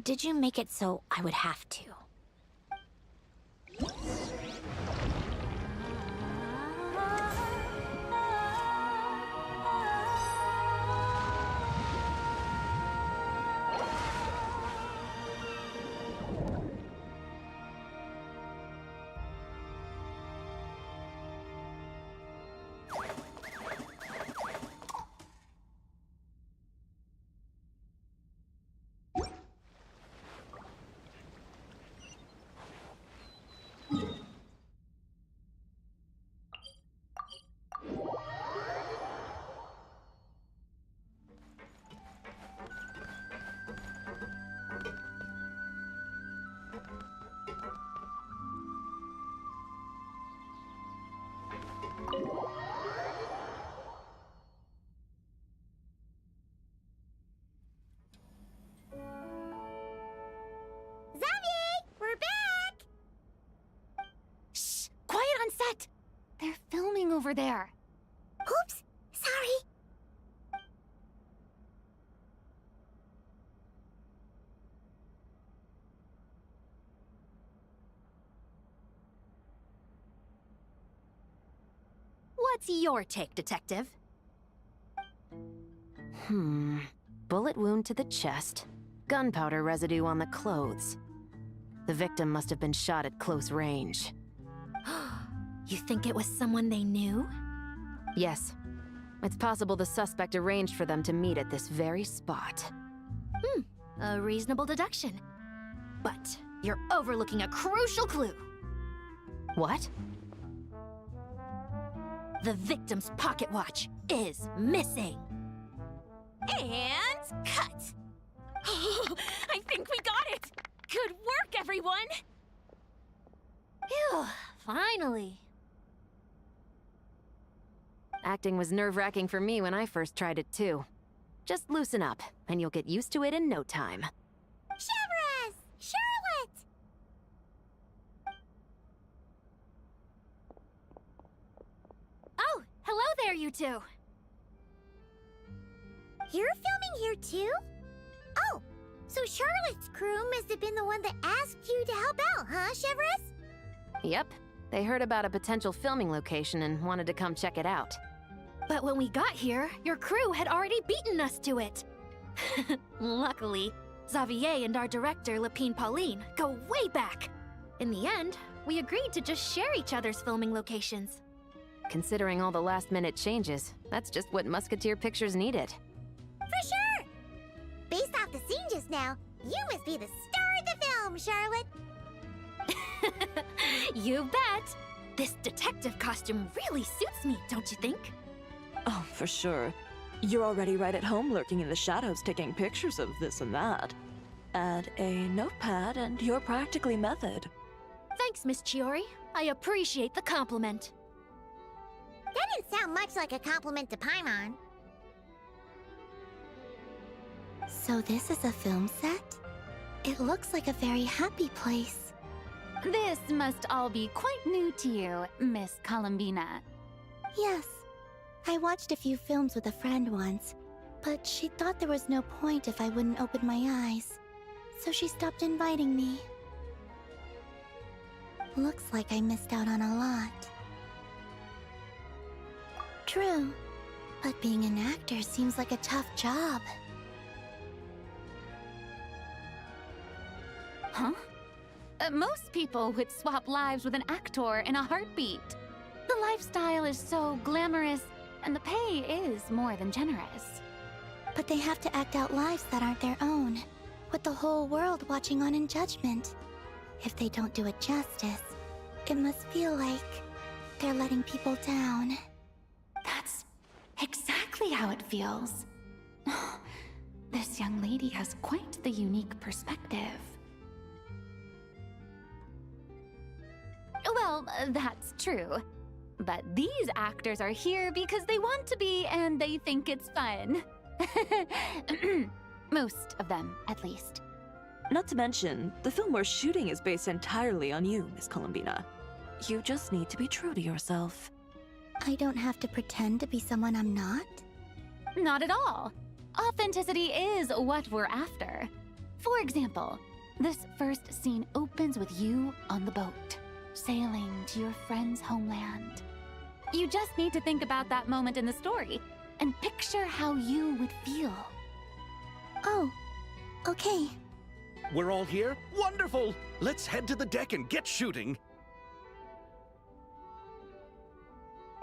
did you make it so I would have to? They're filming over there. Oops, sorry. What's your take, Detective? Bullet wound to the chest. Gunpowder residue on the clothes. The victim must have been shot at close range. You think it was someone they knew? Yes. It's possible the suspect arranged for them to meet at this very spot. A reasonable deduction. But you're overlooking a crucial clue. What? The victim's pocket watch is missing. And cut! I think we got it! Good work, everyone! Phew, finally. Acting was nerve-wracking for me when I first tried it too. Just loosen up, and you'll get used to it in no time. Severus! Charlotte! Oh, hello there, you two. You're filming here too? Oh, so Charlotte's crew must have been the one that asked you to help out, huh, Severus? Yep. They heard about a potential filming location and wanted to come check it out. But when we got here, your crew had already beaten us to it. Luckily, Xavier and our director, Lapine Pauline, go way back. In the end, we agreed to just share each other's filming locations. Considering all the last-minute changes, that's just what Musketeer Pictures needed. For sure! Based off the scene just now, you must be the star of the film, Charlotte! You bet! This detective costume really suits me, don't you think? Oh, for sure. You're already right at home lurking in the shadows taking pictures of this and that. Add a notepad and you're practically method. Thanks, Miss Chiori. I appreciate the compliment. That didn't sound much like a compliment to Paimon. So this is a film set? It looks like a very happy place. This must all be quite new to you, Miss Columbina. Yes. I watched a few films with a friend once, but she thought there was no point if I wouldn't open my eyes. So she stopped inviting me. Looks like I missed out on a lot. True, but being an actor seems like a tough job. Huh? Most people would swap lives with an actor in a heartbeat. The lifestyle is so glamorous, and the pay is more than generous. But they have to act out lives that aren't their own, with the whole world watching on in judgment. If they don't do it justice, it must feel like they're letting people down. That's exactly how it feels. This young lady has quite the unique perspective. Well, that's true. But these actors are here because they want to be and they think it's fun. Most of them, at least. Not to mention, the film we're shooting is based entirely on you, Miss Columbina. You just need to be true to yourself. I don't have to pretend to be someone I'm not? Not at all. Authenticity is what we're after. For example, this first scene opens with you on the boat, sailing to your friend's homeland. You just need to think about that moment in the story and picture how you would feel. Oh, okay. We're all here? Wonderful! Let's head to the deck and get shooting.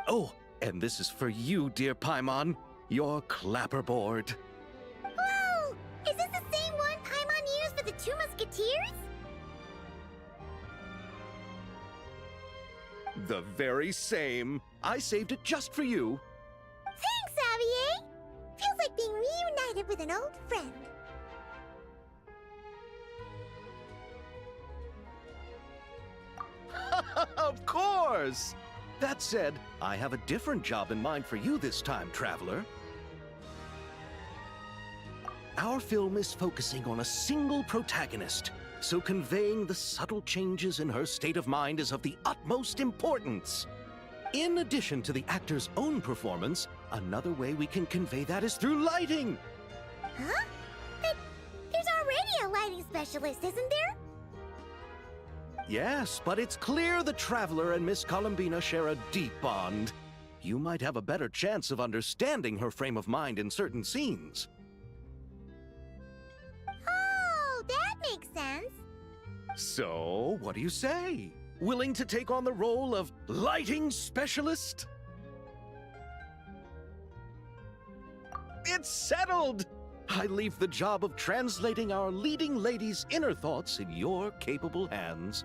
Oh, and this is for you, dear Paimon. Your clapperboard. Whoa! Is this the same one Paimon used for the Two Musketeers? The very same. I saved it just for you. Thanks, Xavier! Feels like being reunited with an old friend. Of course! That said, I have a different job in mind for you this time, Traveler. Our film is focusing on a single protagonist, so conveying the subtle changes in her state of mind is of the utmost importance. In addition to the actor's own performance, another way we can convey that is through lighting. Huh? But there's already a lighting specialist, isn't there? Yes, but it's clear the Traveler and Miss Columbina share a deep bond. you might have a better chance of understanding her frame of mind in certain scenes. Oh, that makes sense. So, what do you say? Willing to take on the role of lighting specialist? It's settled! I leave the job of translating our leading lady's inner thoughts in your capable hands.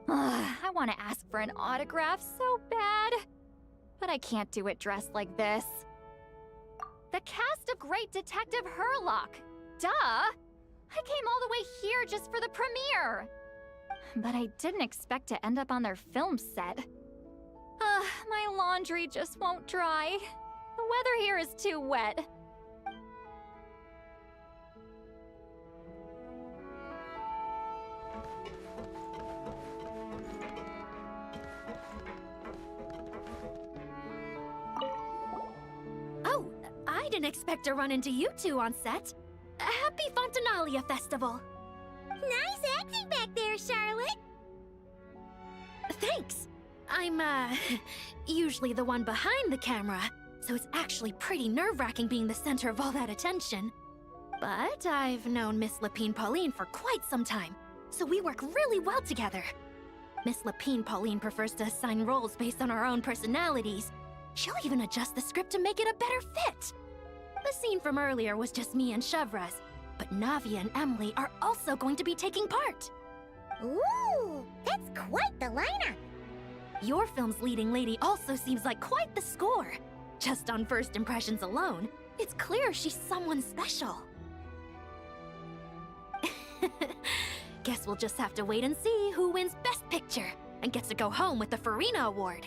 I want to ask for an autograph so bad, but I can't do it dressed like this. The cast of Great Detective Herlock. Duh! I came all the way here just for the premiere. But I didn't expect to end up on their film set. My laundry just won't dry. The weather here is too wet. Oh, I didn't expect to run into you two on set. Happy Fontinalia Festival. Nice acting back there, Charlotte. Thanks. I'm, usually the one behind the camera, so it's actually pretty nerve-wracking being the center of all that attention. But I've known Miss Lapine Pauline for quite some time, so we work really well together. Miss Lapine Pauline prefers to assign roles based on our own personalities. She'll even adjust the script to make it a better fit. The scene from earlier was just me and Chevraz, but Navi and Emily are also going to be taking part. Ooh, that's quite the lineup. Your film's leading lady also seems like quite the score. Just on first impressions alone, it's clear she's someone special. Guess we'll just have to wait and see who wins Best Picture and gets to go home with the Farina Award.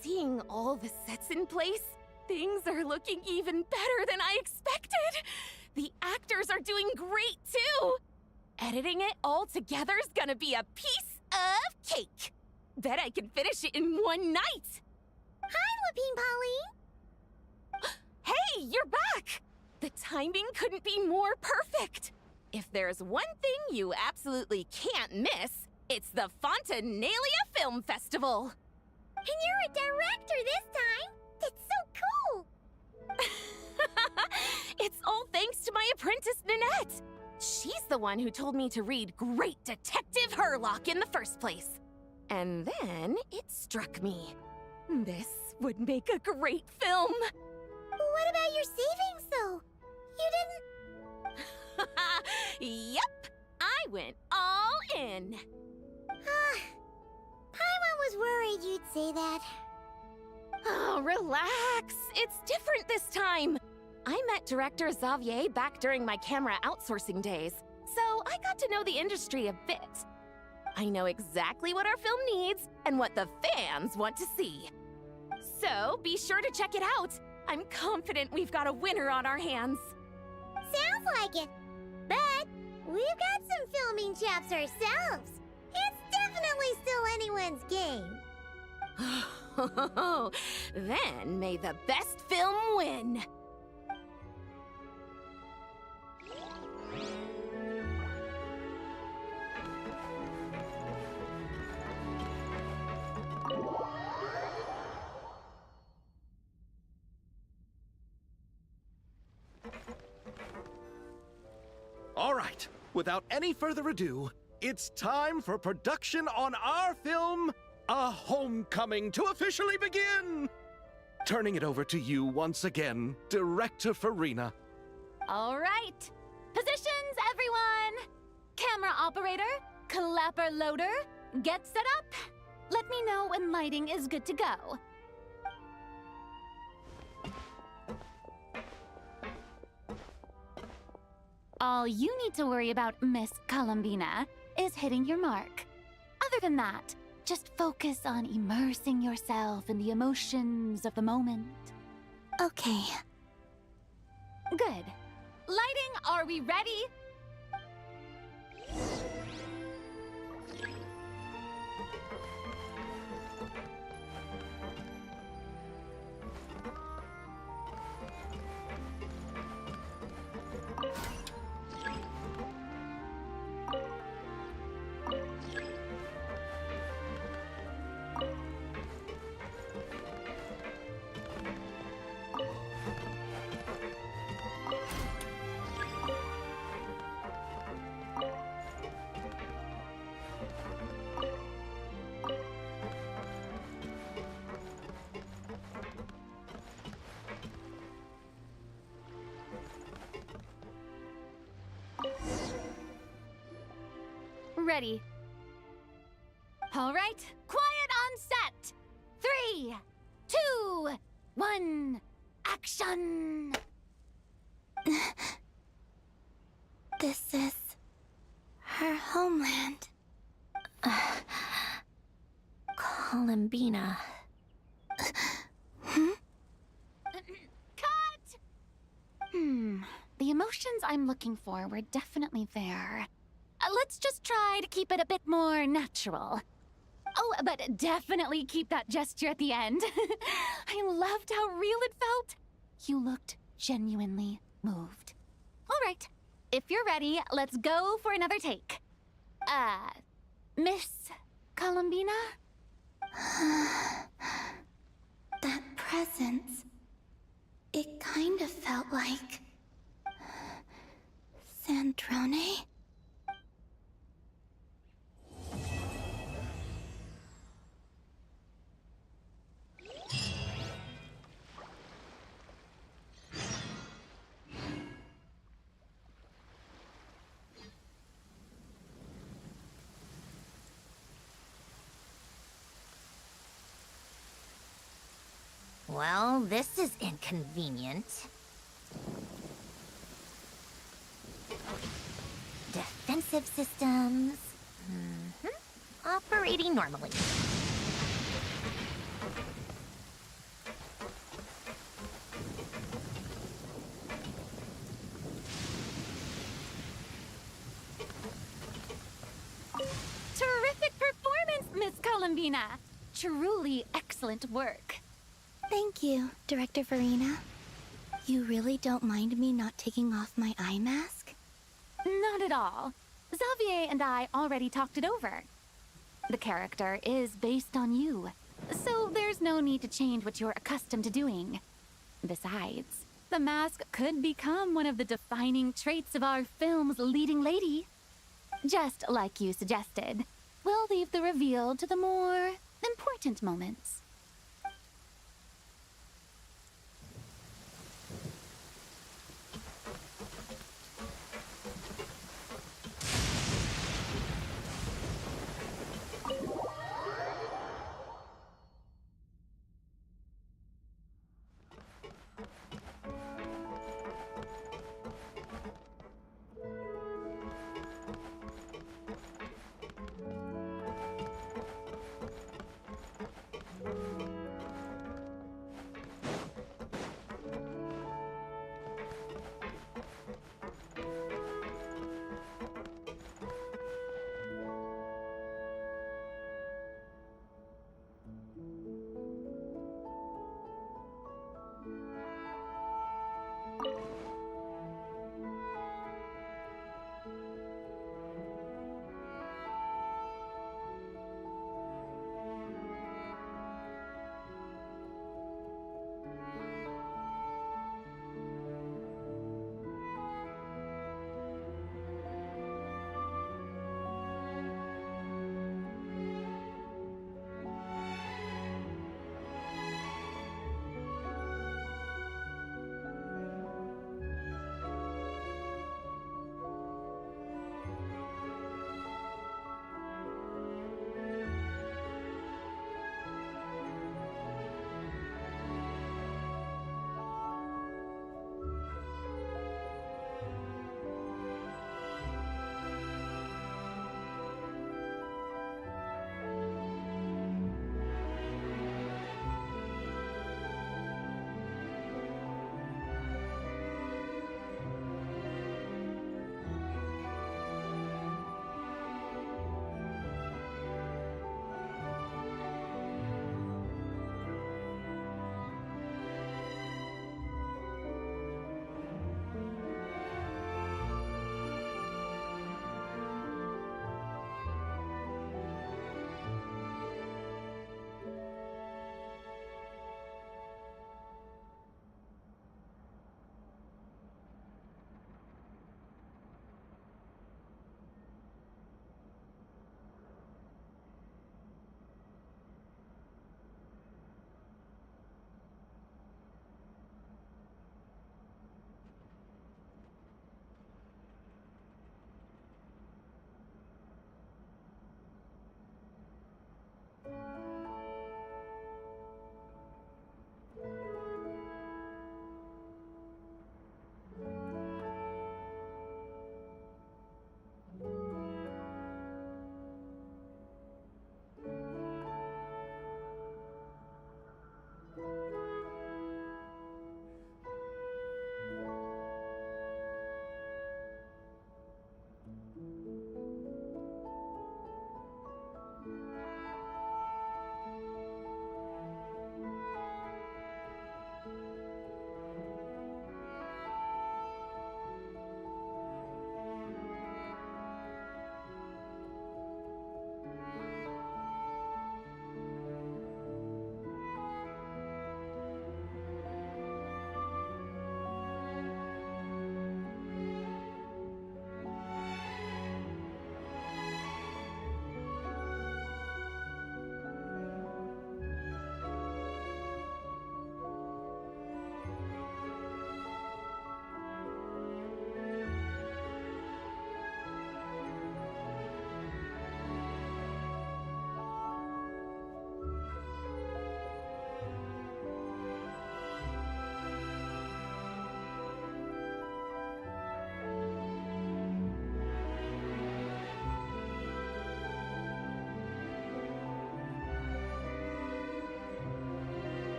Seeing all the sets in place, things are looking even better than I expected. The actors are doing great too. Editing it all together is gonna be a piece of cake. Bet I can finish it in one night. Hi, Lapine Pauline. Hey, you're back! The timing couldn't be more perfect. If there's one thing you absolutely can't miss, it's the Fontinalia Film Festival. And you're a director this time. That's so cool. It's all thanks to my apprentice, Nanette. She's the one who told me to read Great Detective Herlock in the first place. And then it struck me. This would make a great film. What about your savings, though? You didn't... Yep, I went all in. Paimon was worried you'd say that. Oh, relax. It's different this time. I met director Xavier back during my camera outsourcing days, so I got to know the industry a bit. I know exactly what our film needs and what the fans want to see. So be sure to check it out. I'm confident we've got a winner on our hands. Sounds like it. But we've got some filming chops ourselves. It's definitely still anyone's game. Then may the best film win. All right, without any further ado, it's time for production on our film, A Homecoming, to officially begin! Turning it over to you once again, Director Farina. All right. Positions, everyone! Camera operator, clapper loader, get set up. Let me know when lighting is good to go. All you need to worry about, Miss Columbina, is hitting your mark. Other than that, just focus on immersing yourself in the emotions of the moment. Okay. Good. Lighting, are we ready? Ready. All right, quiet on set. 3, 2, 1, action! This is her homeland. Columbina. Cut! The emotions I'm looking for were definitely there. Let's just try to keep it a bit more natural. Oh, but definitely keep that gesture at the end. I loved how real it felt. You looked genuinely moved. All right, if you're ready, let's go for another take. Miss Columbina? That presence. It kind of felt like... Sandrone? Well, this is inconvenient. Defensive systems. Operating normally. Terrific performance, Miss Columbina. Truly excellent work. Thank you, Director Farina. You really don't mind me not taking off my eye mask? Not at all. Xavier and I already talked it over. The character is based on you, so there's no need to change what you're accustomed to doing. Besides, the mask could become one of the defining traits of our film's leading lady. Just like you suggested, we'll leave the reveal to the more important moments.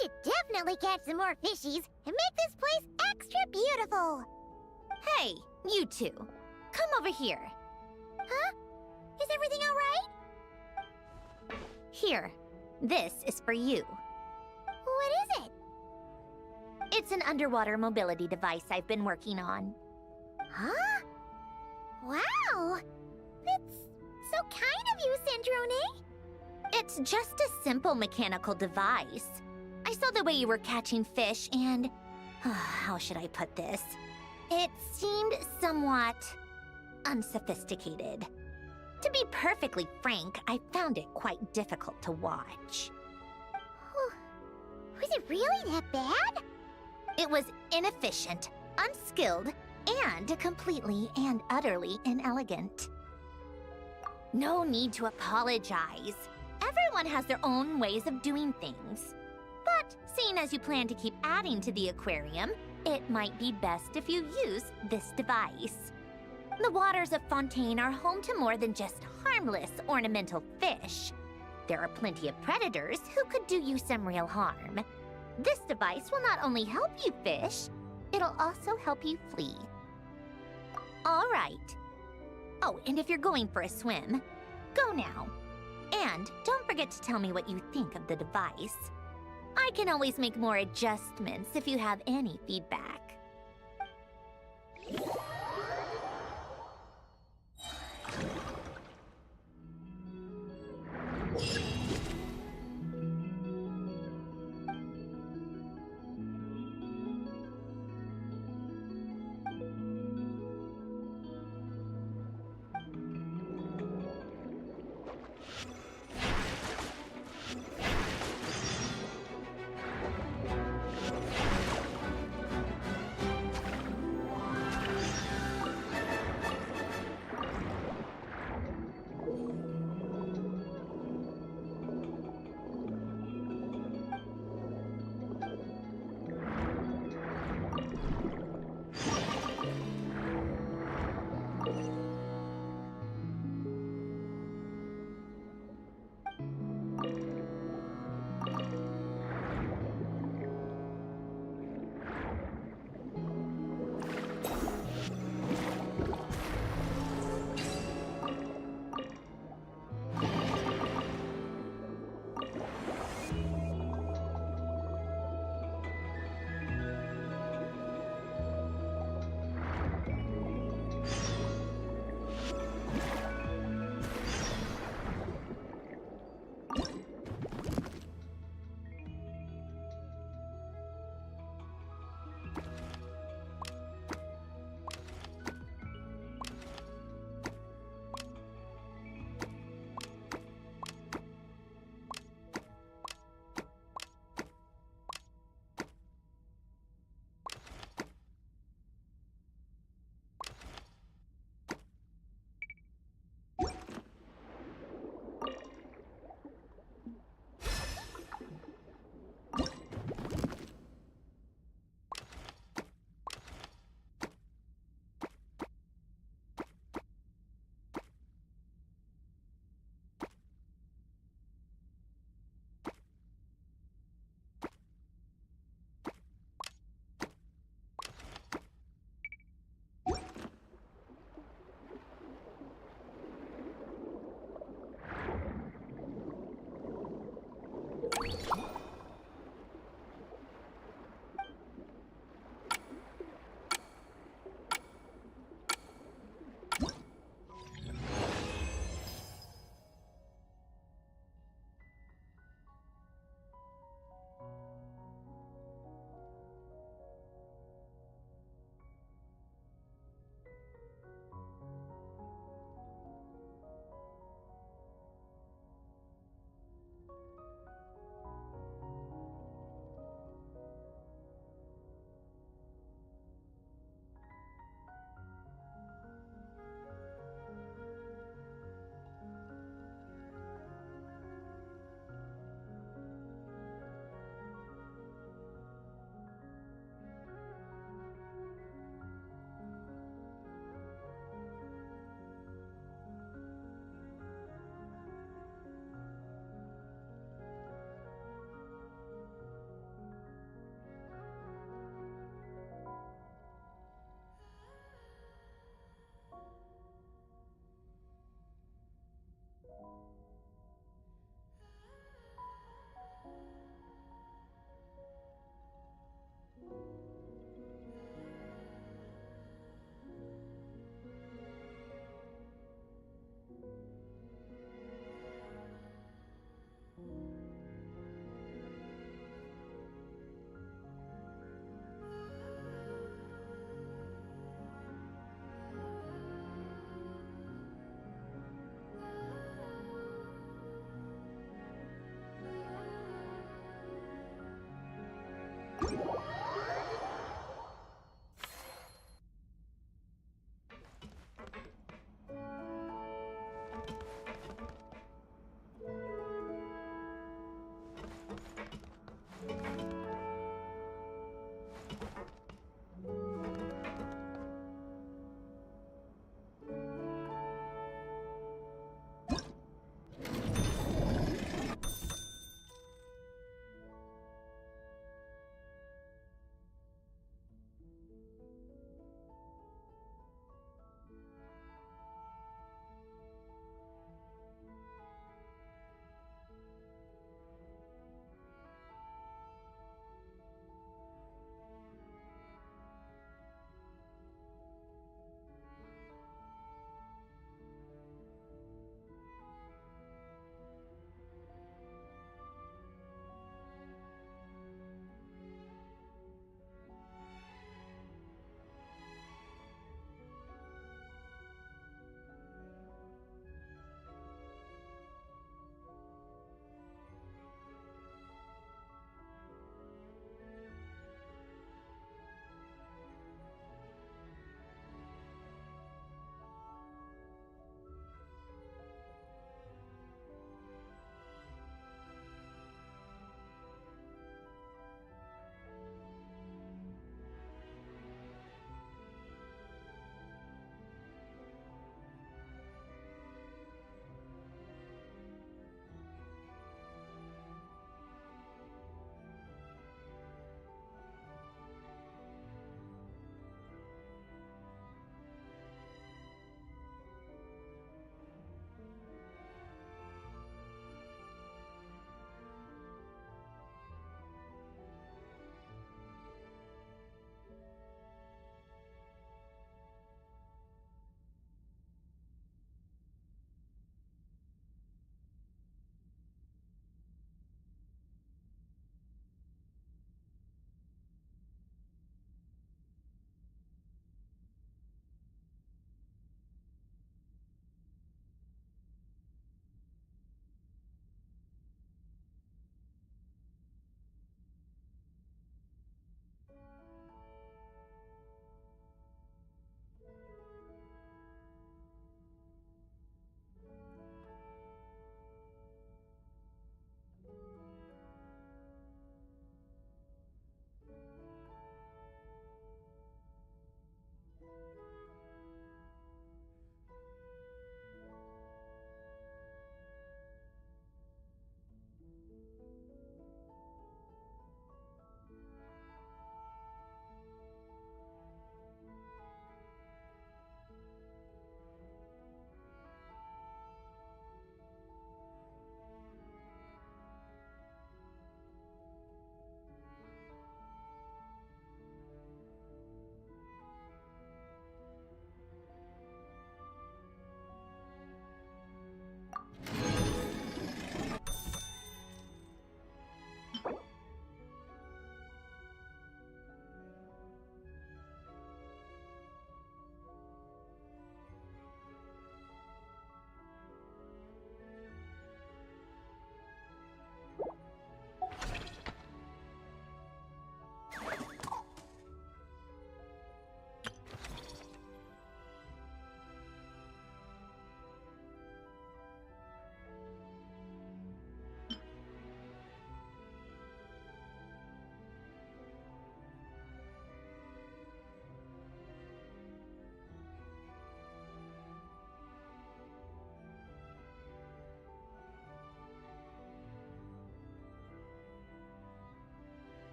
should definitely catch some more fishies and make this place extra beautiful. Hey, you two. Come over here. Huh? Is everything all right? Here. This is for you. What is it? It's an underwater mobility device I've been working on. Huh? Wow! That's so kind of you, Sandrone. It's just a simple mechanical device. I saw the way you were catching fish and... how should I put this? It seemed somewhat... unsophisticated. To be perfectly frank, I found it quite difficult to watch. Was it really that bad? It was inefficient, unskilled, and completely and utterly inelegant. No need to apologize. Everyone has their own ways of doing things. But seeing as you plan to keep adding to the aquarium, it might be best if you use this device. The waters of Fontaine are home to more than just harmless ornamental fish. There are plenty of predators who could do you some real harm. This device will not only help you fish, it'll also help you flee. All right. Oh, and if you're going for a swim, go now. And don't forget to tell me what you think of the device. I can always make more adjustments if you have any feedback.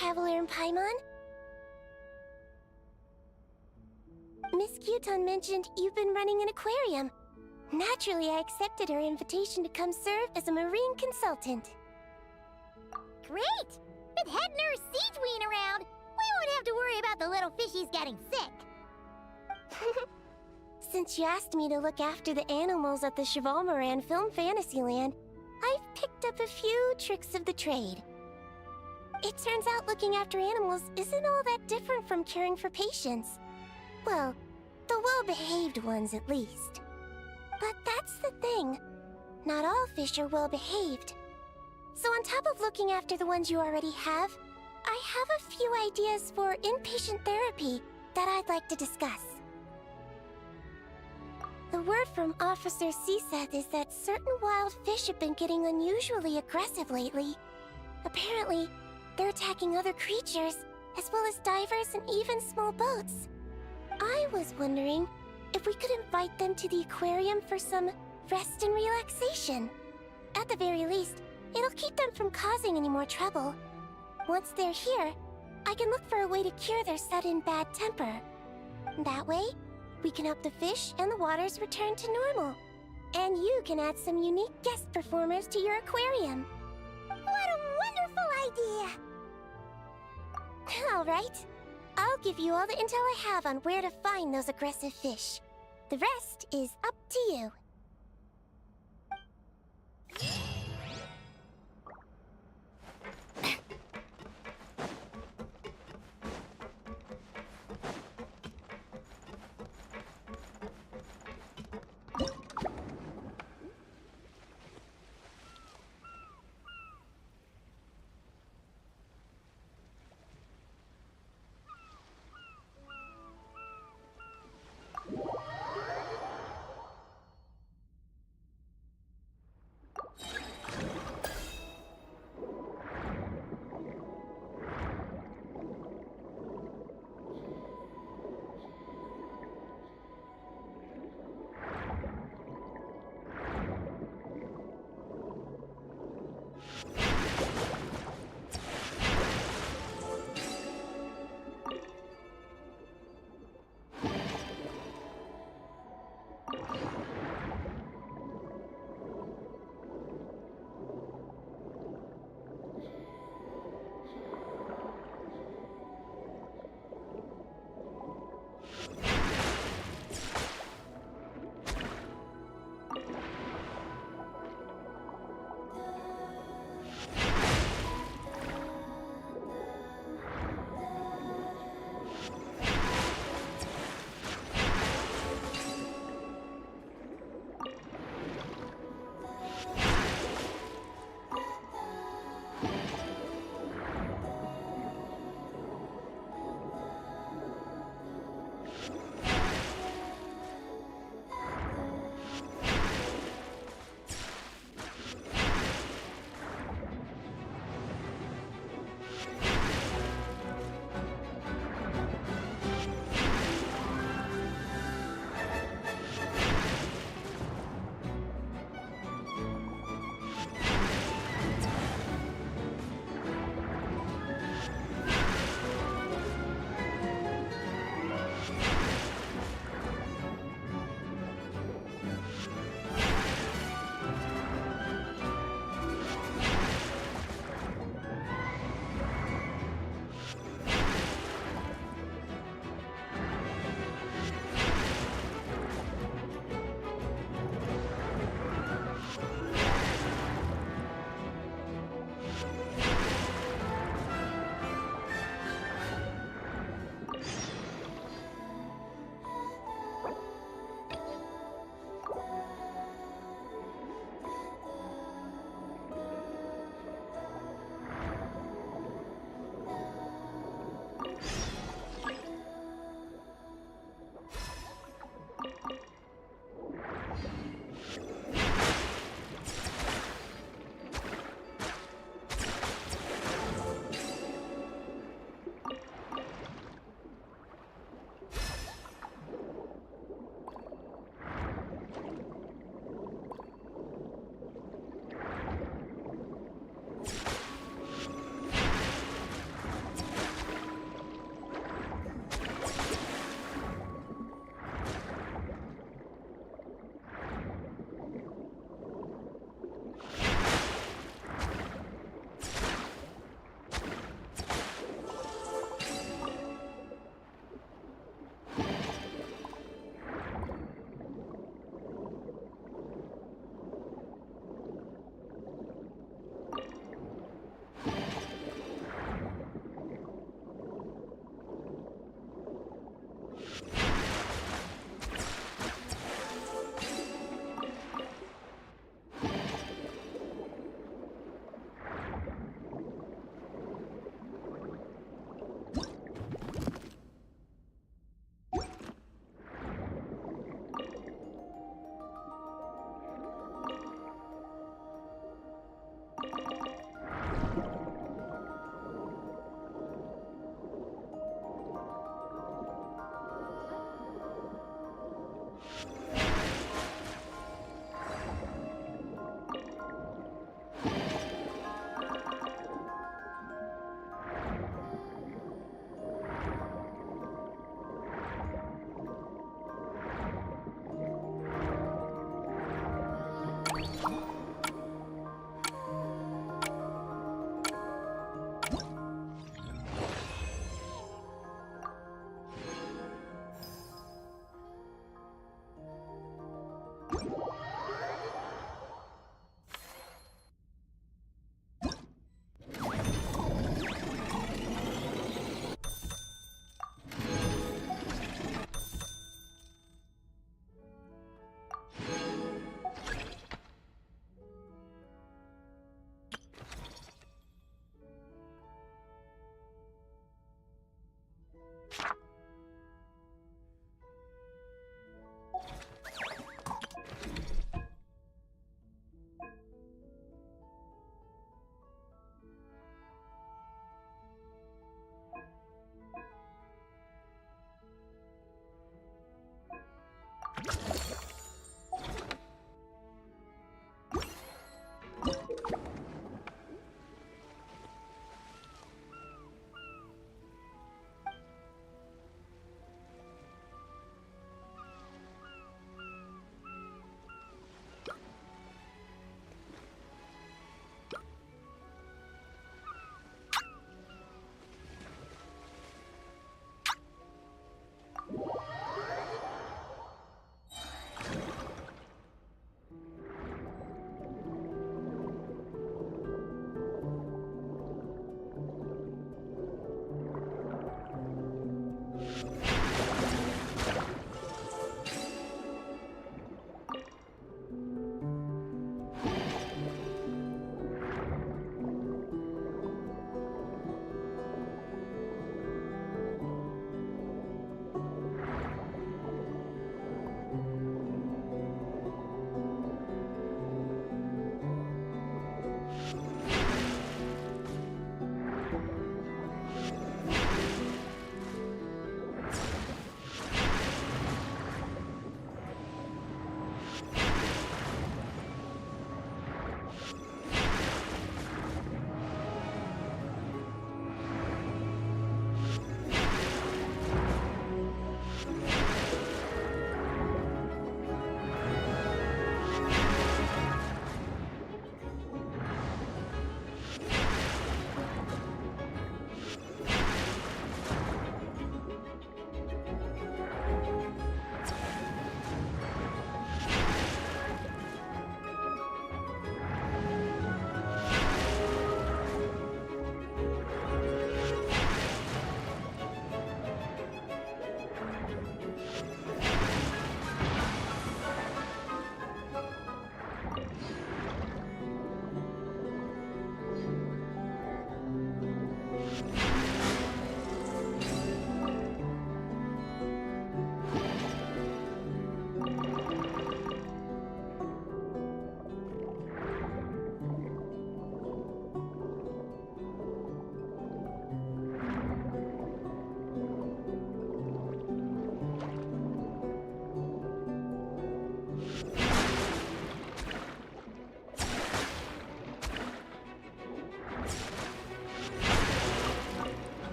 traveler in Paimon. Miss Kyuton mentioned you've been running an aquarium. Naturally, I accepted her invitation to come serve as a marine consultant. Great! With head nurse Siegeween around, we won't have to worry about the little fishies getting sick. Since you asked me to look after the animals at the Chevalmoran Film Fantasyland, I've picked up a few tricks of the trade. It turns out looking after animals isn't all that different from caring for patients. Well, the well-behaved ones at least. But that's the thing. Not all fish are well-behaved. So on top of looking after the ones you already have, I have a few ideas for inpatient therapy that I'd like to discuss. The word from Officer Ceseth is that certain wild fish have been getting unusually aggressive lately. Apparently, they're attacking other creatures, as well as divers and even small boats. I was wondering if we could invite them to the aquarium for some rest and relaxation. At the very least, it'll keep them from causing any more trouble. Once they're here, I can look for a way to cure their sudden bad temper. That way, we can help the fish and the waters return to normal. And you can add some unique guest performers to your aquarium. What a wonderful idea! All right. I'll give you all the intel I have on where to find those aggressive fish. The rest is up to you.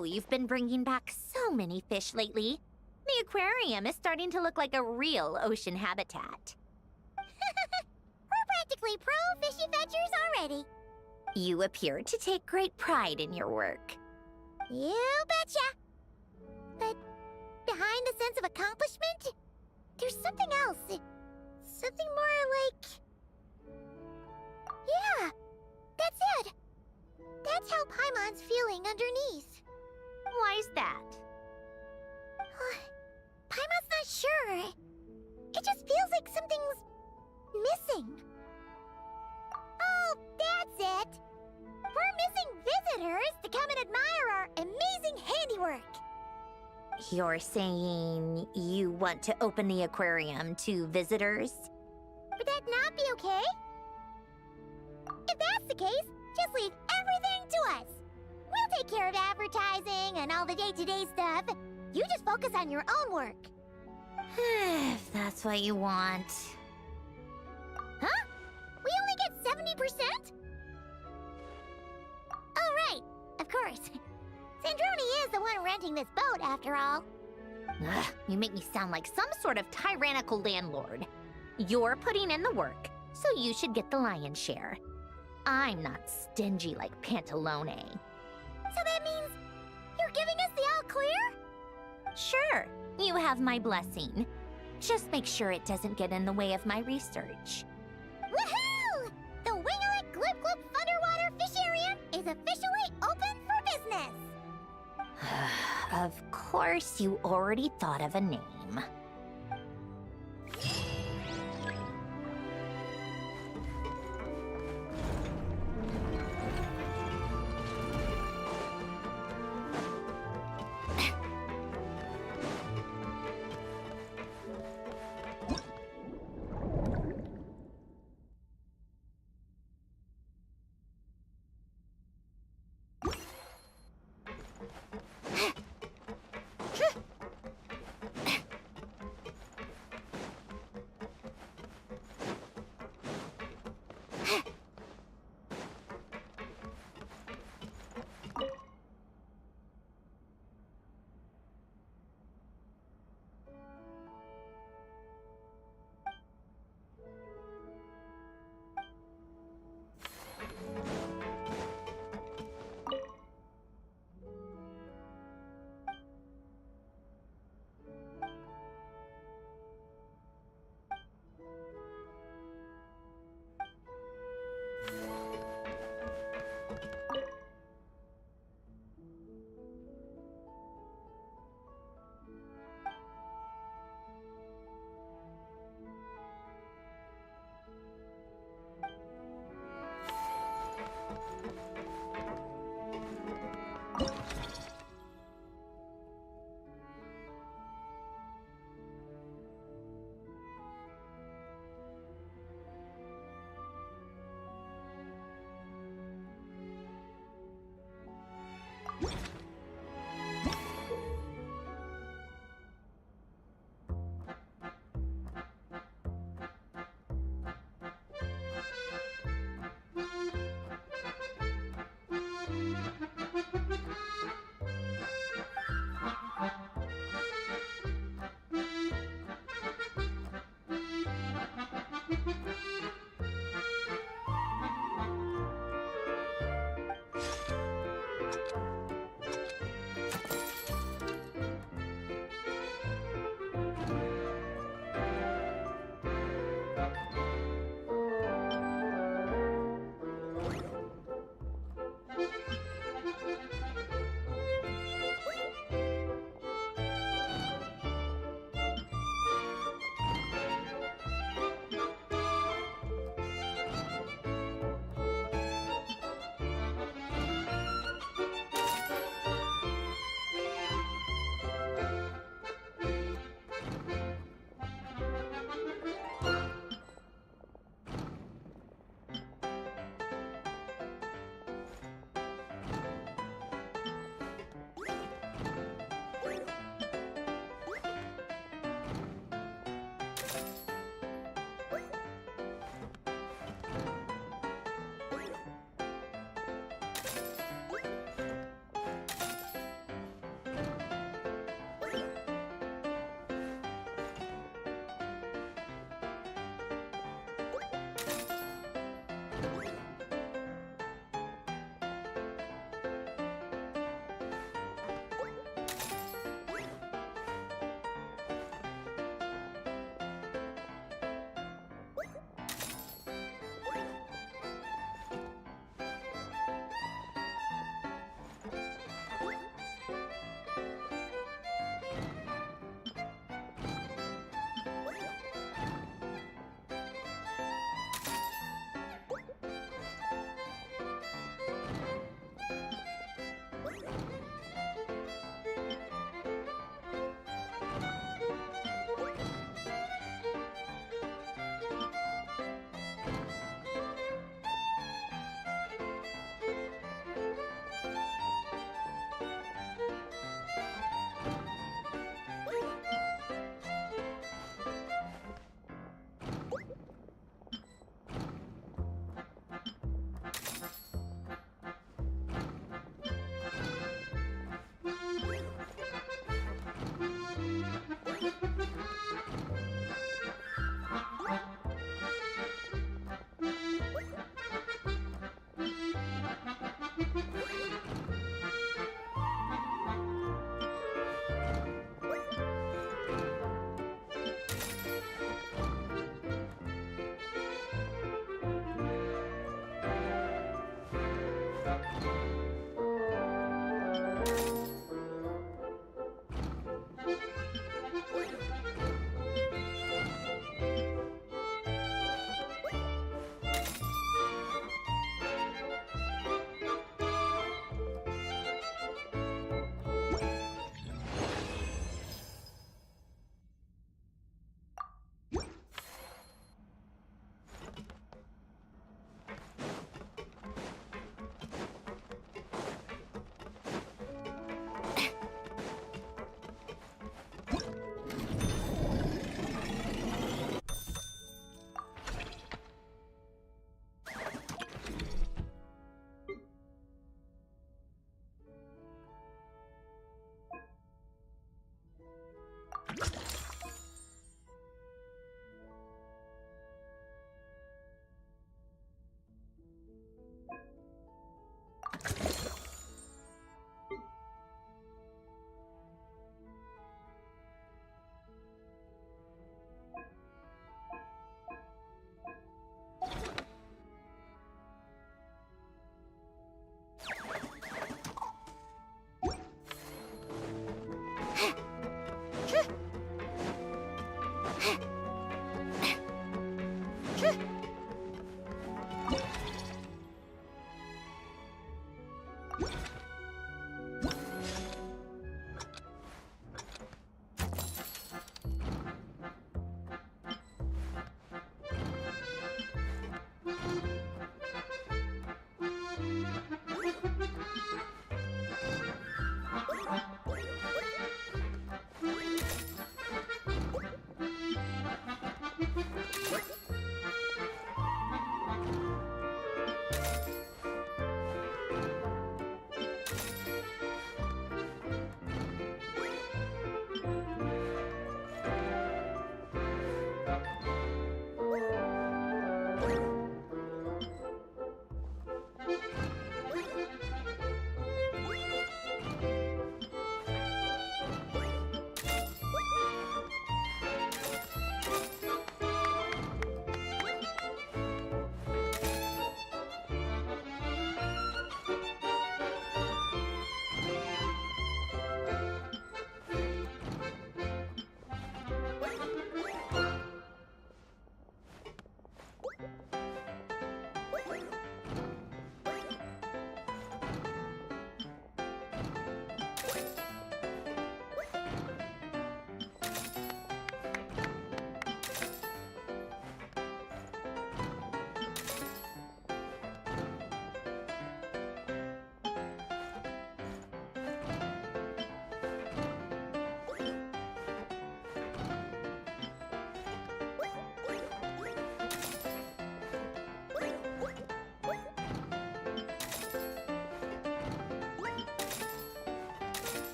Oh, you've been bringing back so many fish lately. The aquarium is starting to look like a real ocean habitat. We're practically pro fishy fetchers already. You appear to take great pride in your work. You betcha. But behind the sense of accomplishment, there's something else. Something more like... Yeah, that's it. That's how Paimon's feeling underneath. Why's that? Paimon's not sure. It just feels like something's missing. Oh, that's it. We're missing visitors to come and admire our amazing handiwork. You're saying you want to open the aquarium to visitors? Would that not be okay? If that's the case, just leave everything to us. We'll take care of advertising and all the day-to-day stuff. You just focus on your own work. If that's what you want. Huh? We only get 70%? Oh, right. Of course. Sandrone is the one renting this boat, after all. Ugh, you make me sound like some sort of tyrannical landlord. You're putting in the work, so you should get the lion's share. I'm not stingy like Pantalone. So that means you're giving us the all clear? Sure, you have my blessing. Just make sure it doesn't get in the way of my research. Woohoo! The Winglet Glip Glip Underwater Fish Area is officially open for business! Of course, you already thought of a name.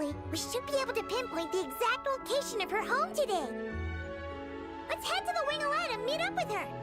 Hopefully, we should be able to pinpoint the exact location of her home today. Let's head to the Wing-O-Let and meet up with her.